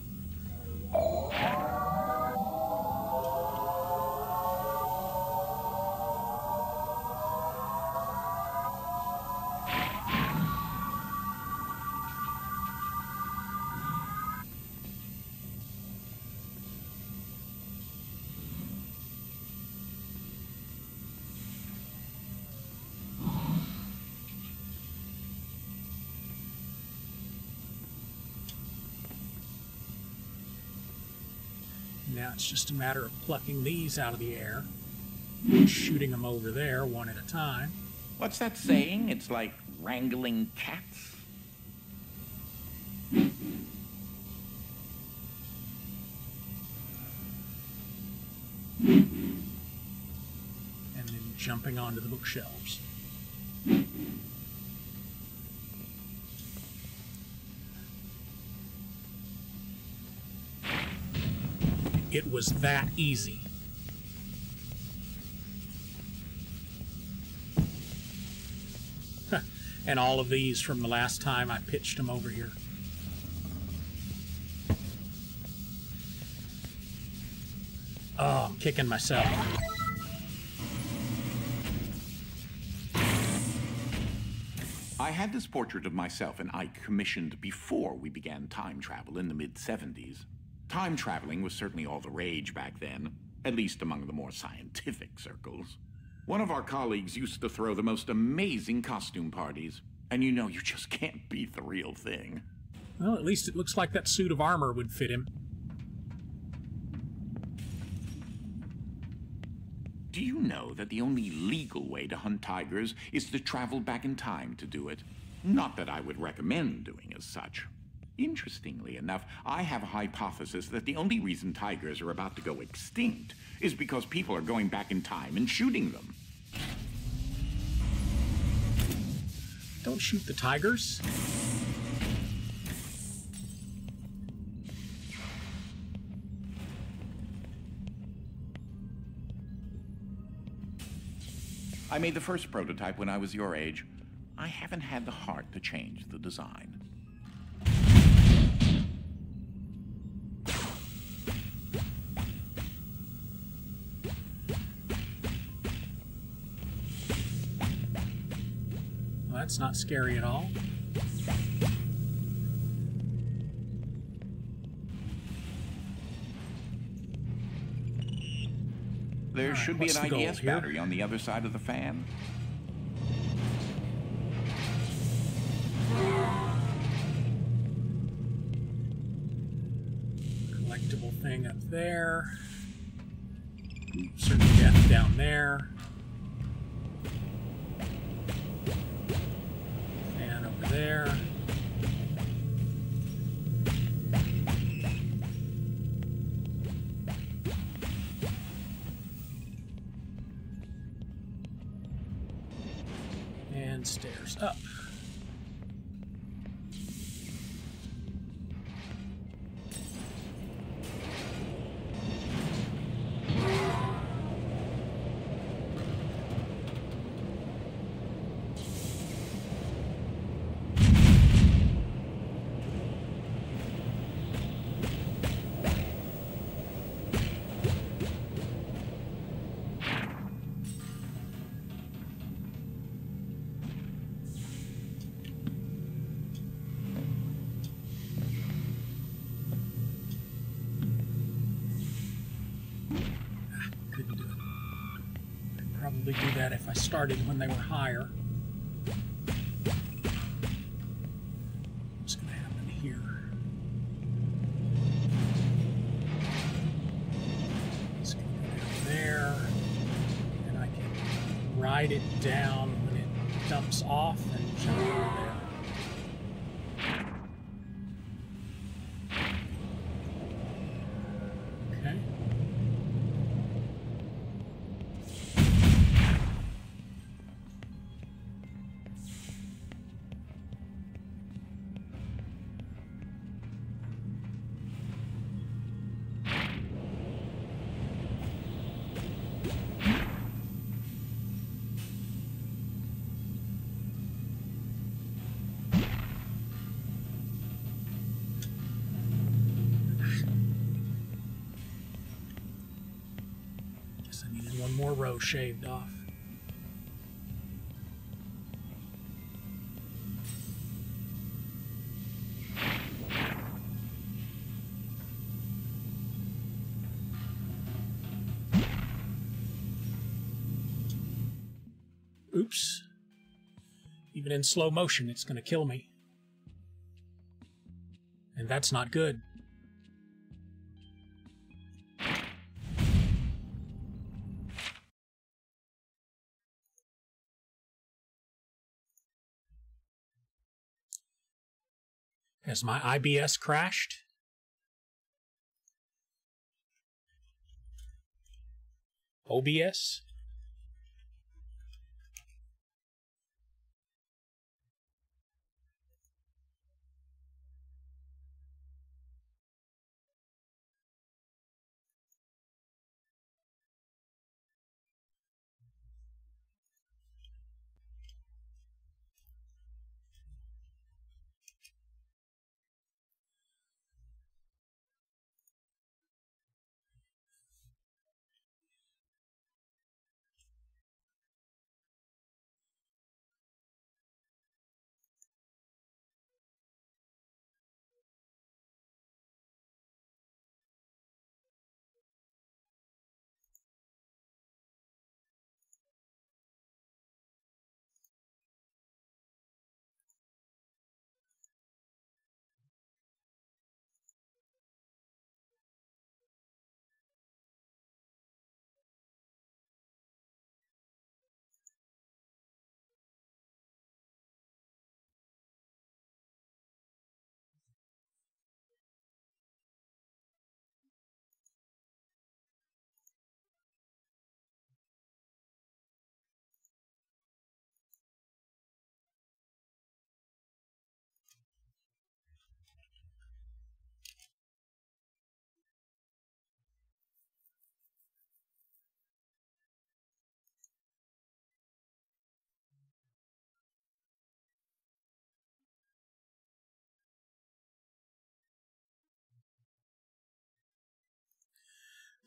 Now it's just a matter of plucking these out of the air and shooting them over there one at a time. What's that saying? It's like wrangling cats? And then jumping onto the bookshelves. It was that easy. And all of these from the last time I pitched them over here. Oh, I'm kicking myself. I had this portrait of myself and Ike commissioned before we began time travel in the mid-70s. Time traveling was certainly all the rage back then, at least among the more scientific circles. One of our colleagues used to throw the most amazing costume parties, and you just can't beat the real thing. Well, at least it looks like that suit of armor would fit him. Do you know that the only legal way to hunt tigers is to travel back in time to do it? Not that I would recommend doing as such. Interestingly enough, I have a hypothesis that the only reason tigers are about to go extinct is because people are going back in time and shooting them. Don't shoot the tigers. I made the first prototype when I was your age. I haven't had the heart to change the design. Well, that's not scary at all. There should be an what's the IDS goal here? battery on the other side of the fan. Collectible thing up there. Certain death down there. Fan over there. And stairs up. Couldn't do it. I'd probably do that if I started when they were higher. What's going to happen here? It's going to go down there, and I can ride it down when it dumps off and jump over there. Okay. Guess I needed one more row shaved off. Oops. Even in slow motion, it's going to kill me. And that's not good. Has my IBS crashed? OBS?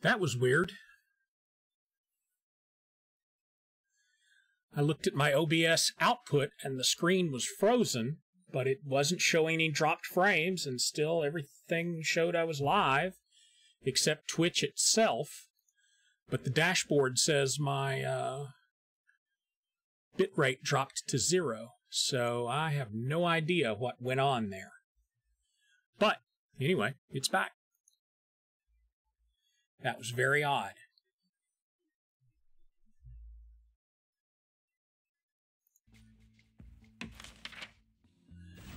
That was weird. I looked at my OBS output and the screen was frozen, but it wasn't showing any dropped frames, and still everything showed I was live, except Twitch itself. But the dashboard says my bitrate dropped to 0, so I have no idea what went on there. But anyway, it's back. That was very odd.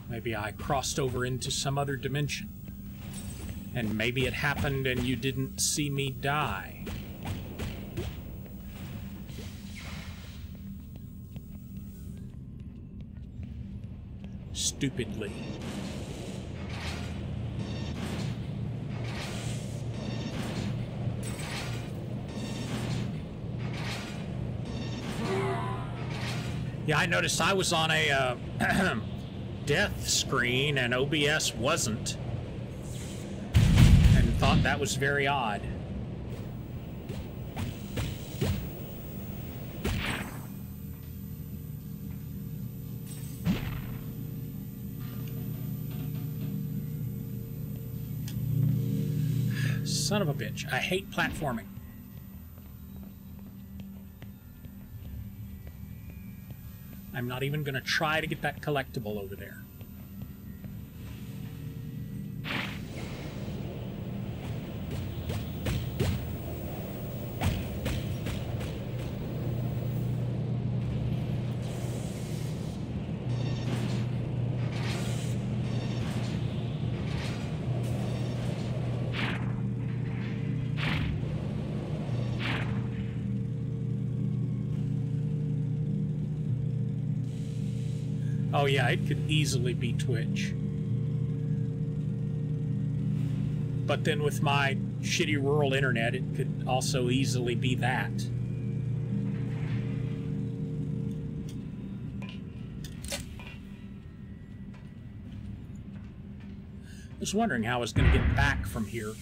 Maybe I crossed over into some other dimension. And maybe it happened and you didn't see me die. Stupidly. Yeah, I noticed I was on a death screen and OBS wasn't, and thought that was very odd. Son of a bitch, I hate platforming. I'm not even going to try to get that collectible over there. Oh yeah, it could easily be Twitch. But then with my shitty rural internet, it could also easily be that. I was wondering how I was going to get back from here.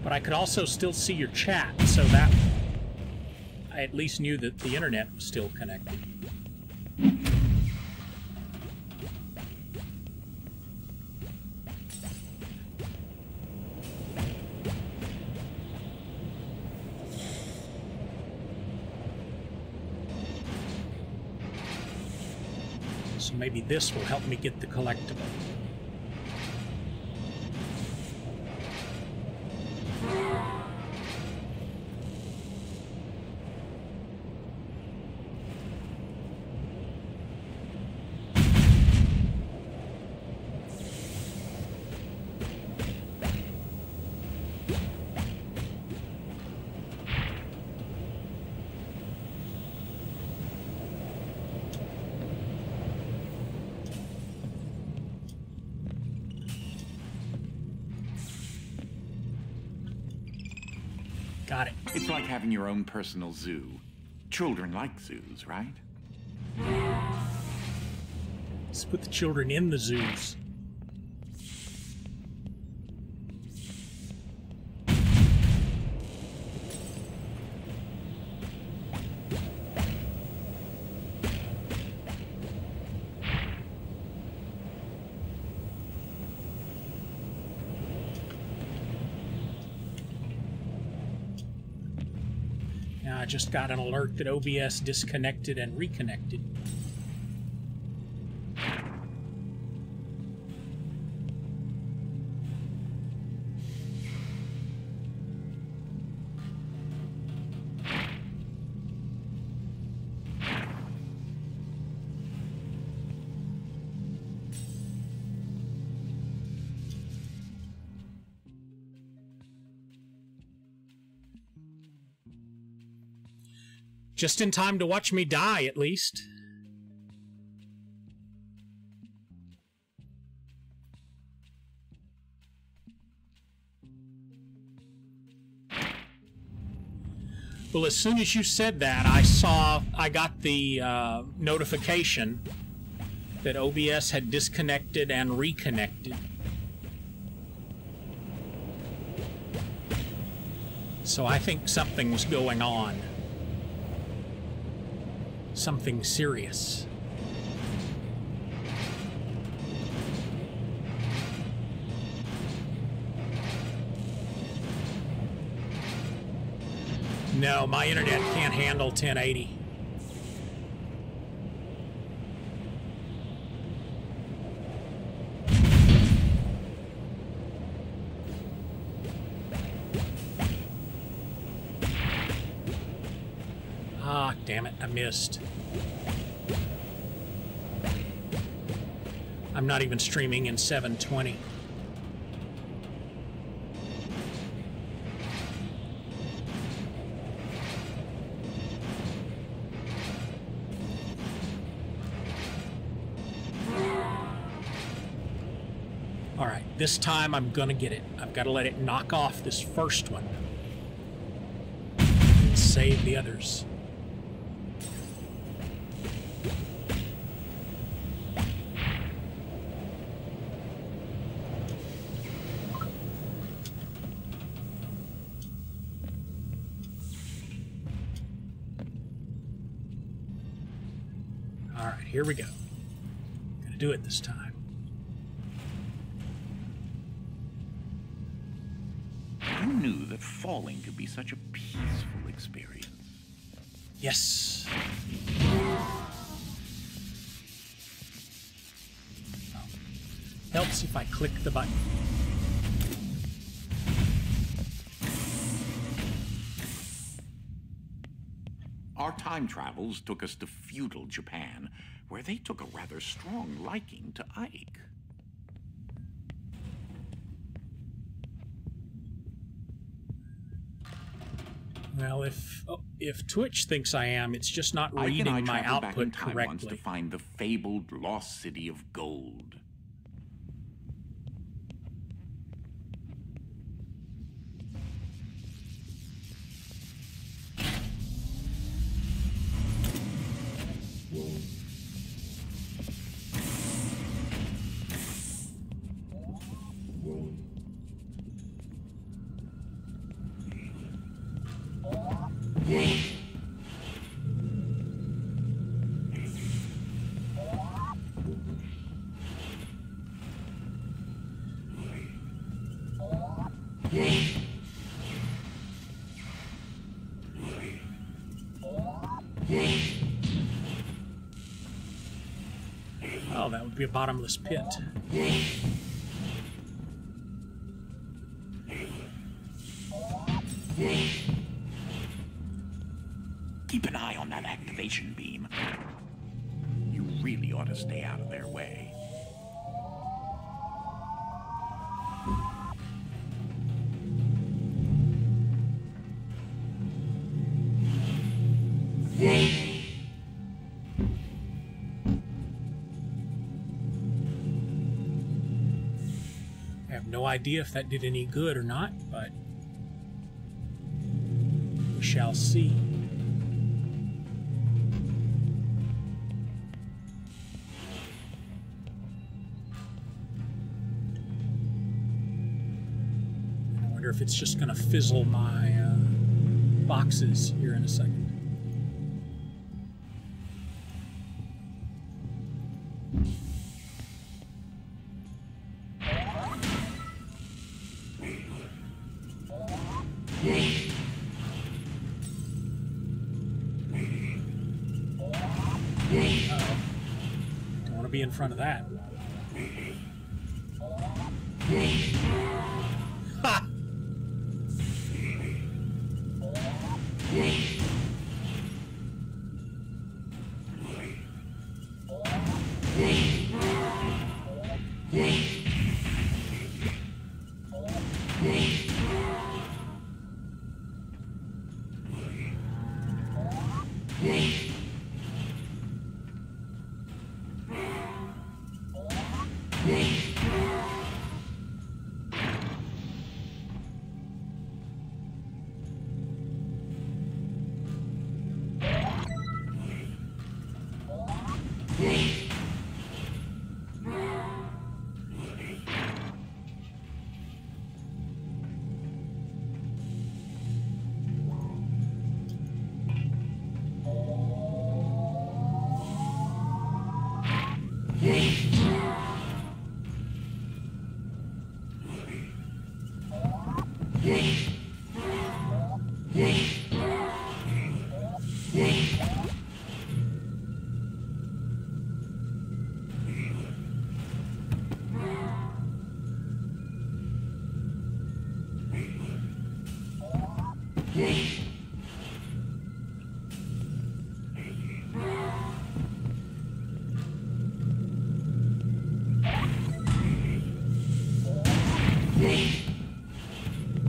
But I could also still see your chat, so that I at least knew that the internet was still connected. So maybe this will help me get the collectible. Got it. It's like having your own personal zoo. Children like zoos, right? Let's put the children in the zoos. I just got an alert that OBS disconnected and reconnected. Just in time to watch me die, at least. Well, as soon as you said that, I got the notification that OBS had disconnected and reconnected. So I think something was going on. Something serious. No, my internet can't handle 1080. Ah, damn it, I missed. I'm not even streaming in 720. Alright, this time I'm gonna get it. I've got to let it knock off this first one. And save the others. Alright, here we go. Gonna do it this time. Who knew that falling could be such a peaceful experience? Yes. Helps if I click the button. Our time travels took us to feudal Japan, where they took a rather strong liking to Ike. Well, if Twitch thinks I am, it's just not reading my output correctly. Once to find the fabled lost city of gold. Oh, that would be a bottomless pit. Keep an eye on that activation beam. You really ought to stay out of their way. I have no idea if that did any good or not, but we shall see. I wonder if it's just going to fizzle my boxes here in a second. Don't want to be in front of that. Ha!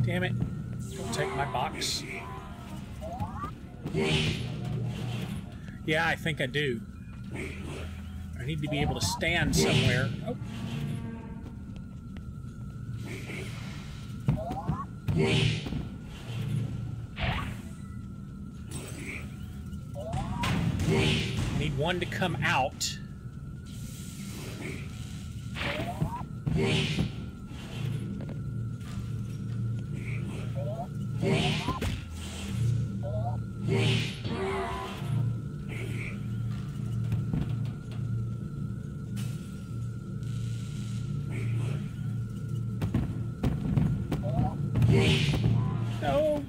Damn it. Don't take my box. Yeah, I think I do. I need to be able to stand somewhere. Oh. I need one to come out. No.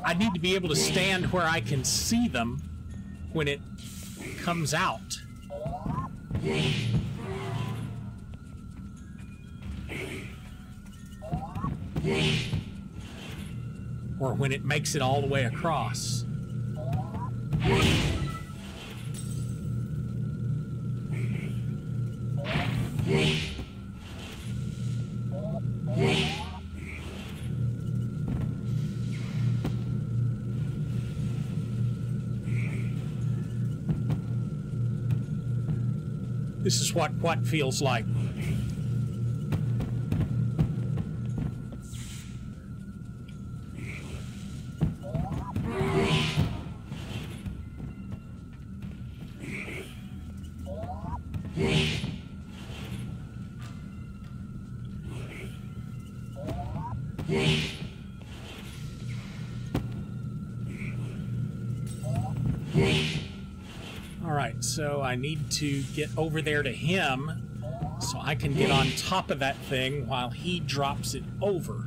I need to be able to stand where I can see them when it comes out. Or when it makes it all the way across. This is what feels like. Alright, so I need to get over there to him so I can get on top of that thing while he drops it over.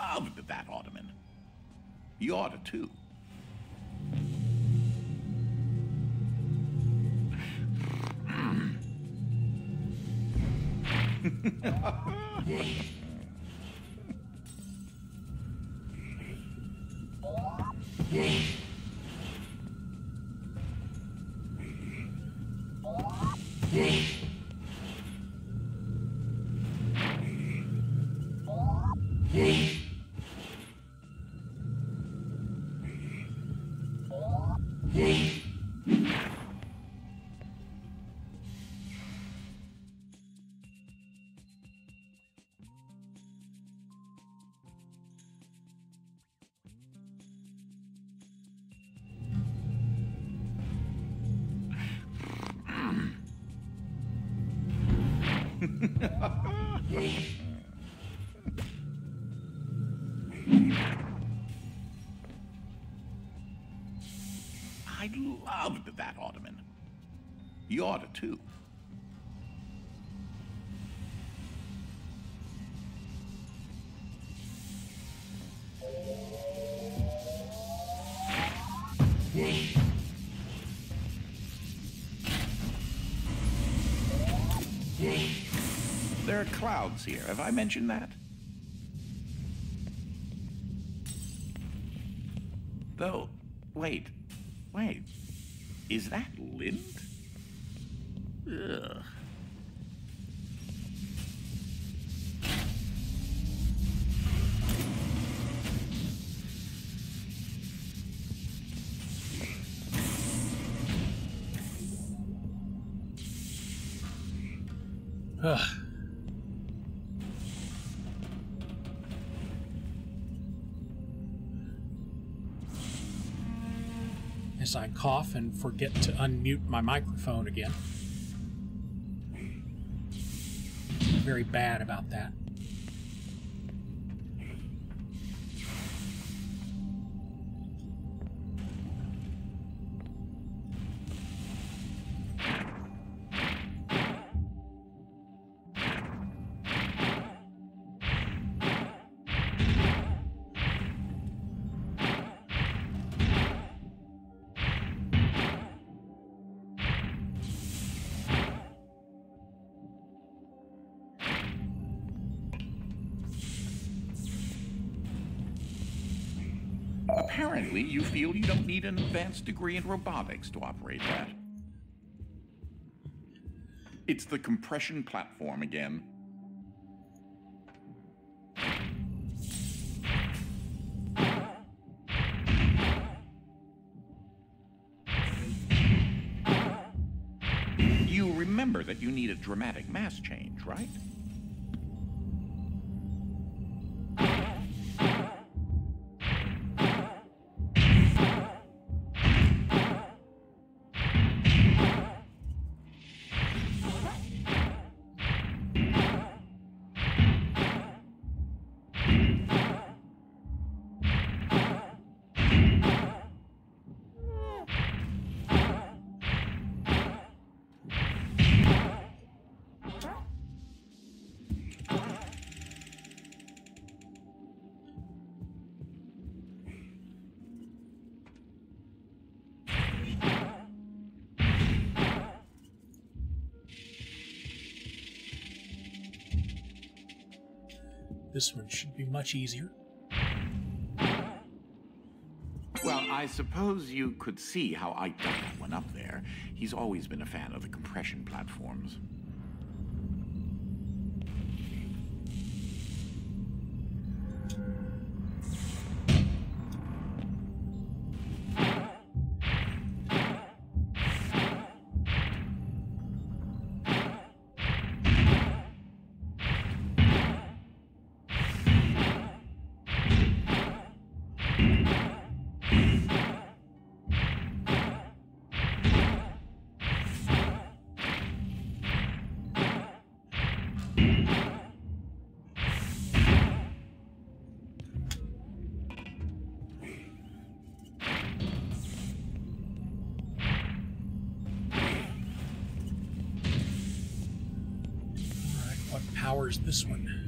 I loved that ottoman. You ought to, too. I loved that ottoman. You ought to, too. There are clouds here. Have I mentioned that? Though, wait. Is that lint? Ugh. Ugh. As I cough and forget to unmute my microphone again. Very bad about that. Apparently, you feel you don't need an advanced degree in robotics to operate that. It's the compression platform again. You remember that you need a dramatic mass change, right? This one should be much easier. Well, I suppose you could see how I got that one up there. He's always been a fan of the compression platforms. What powers this one?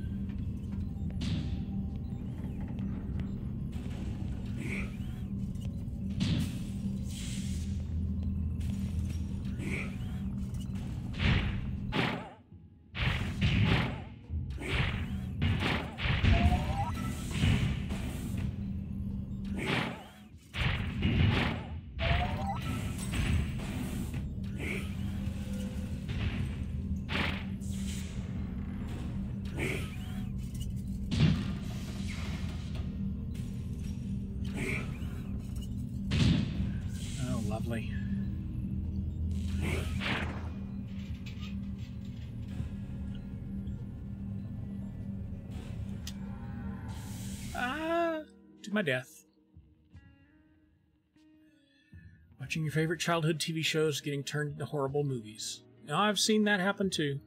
Lovely. To my death. Watching your favorite childhood TV shows getting turned into horrible movies. Now, I've seen that happen too.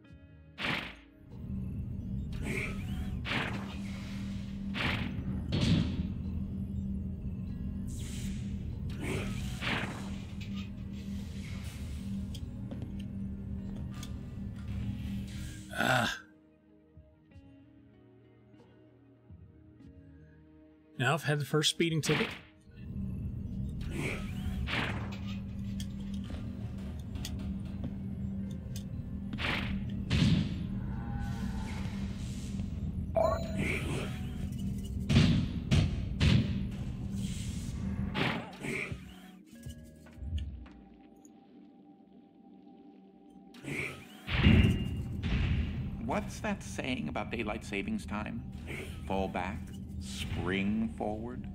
Now I've had the first speeding ticket. What's that saying about daylight savings time? Fall back, spring forward?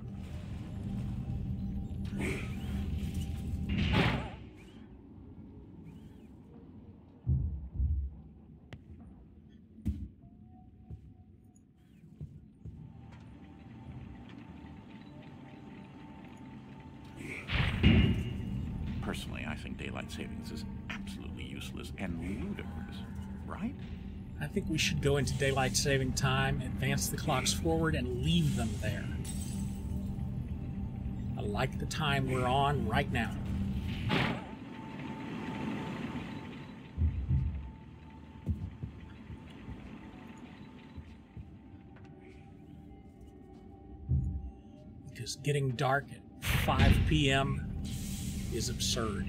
Personally, I think daylight savings is absolutely useless and ludicrous, right? I think we should go into daylight saving time, advance the clocks forward, and leave them there. I like the time we're on right now. Because getting dark at 5 p.m. is absurd.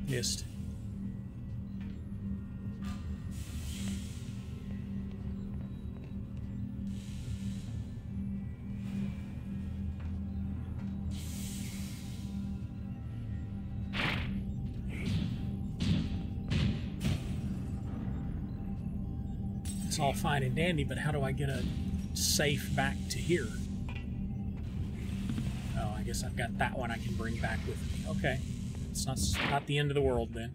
Missed. It's all fine and dandy, but how do I get a safe back to here? Oh, I guess I've got that one I can bring back with me. Okay. It's not the end of the world then.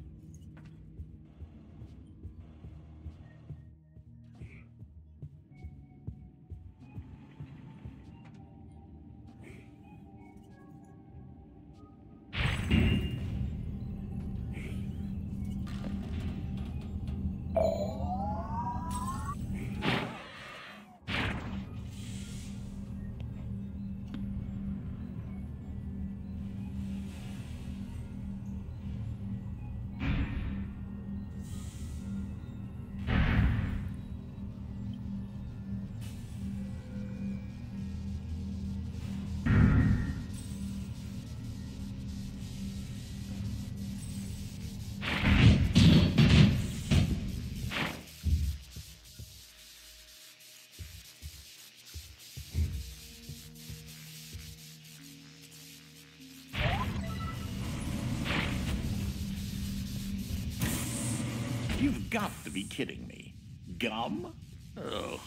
You've got to be kidding me. Gum? Oh,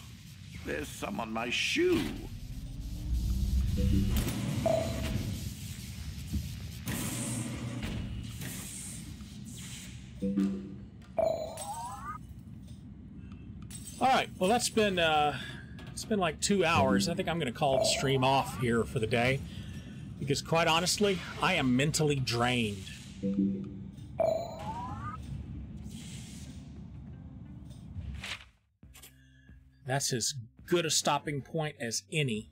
there's some on my shoe. All right, well, that's been it's been like 2 hours. I think I'm going to call the stream off here for the day. Because quite honestly, I am mentally drained. That's as good a stopping point as any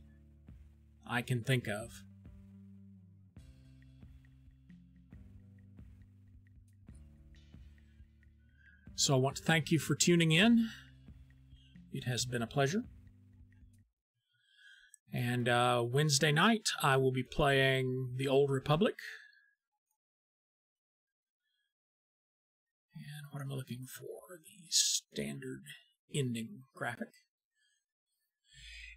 I can think of. So I want to thank you for tuning in. It has been a pleasure. And Wednesday night, I will be playing The Old Republic. And what am I looking for? The standard ending graphic.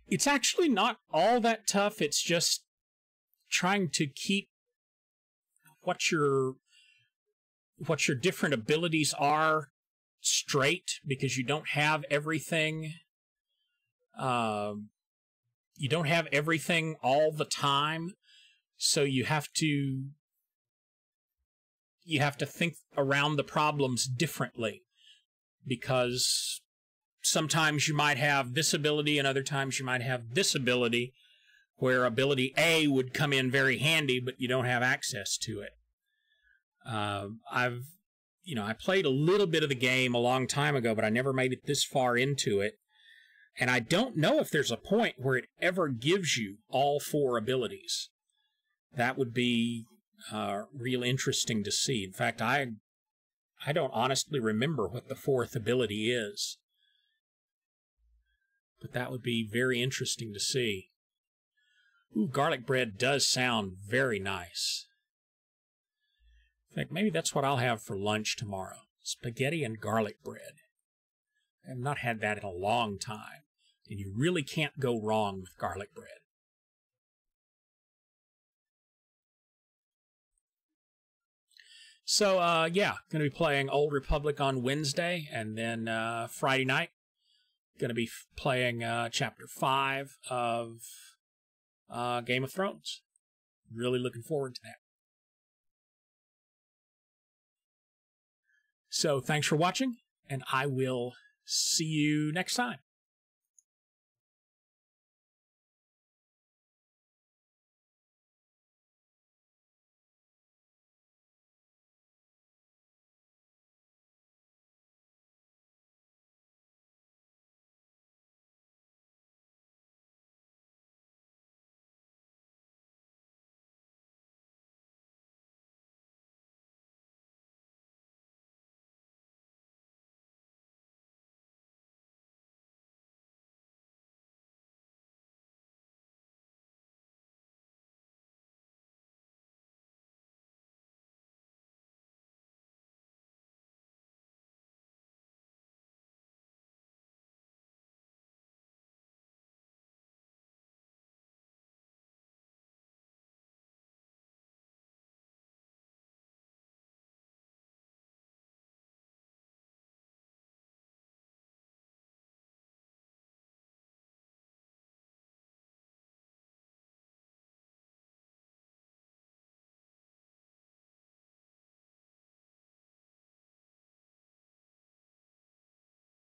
It's actually not all that tough. It's just trying to keep what your different abilities are straight, because you don't have everything. You don't have everything all the time, so you have to think around the problems differently, because sometimes you might have this ability and other times you might have this ability, where ability A would come in very handy, but you don't have access to it. I played a little bit of the game a long time ago, but I never made it this far into it. And I don't know if there's a point where it ever gives you all 4 abilities. That would be real interesting to see. In fact, I don't honestly remember what the 4th ability is. But that would be very interesting to see. Ooh, garlic bread does sound very nice. In fact, maybe that's what I'll have for lunch tomorrow. Spaghetti and garlic bread. I have not had that in a long time. And you really can't go wrong with garlic bread. So, yeah, going to be playing Old Republic on Wednesday, and then Friday night, going to be playing Chapter 5 of Game of Thrones. Really looking forward to that. So, thanks for watching, and I will see you next time.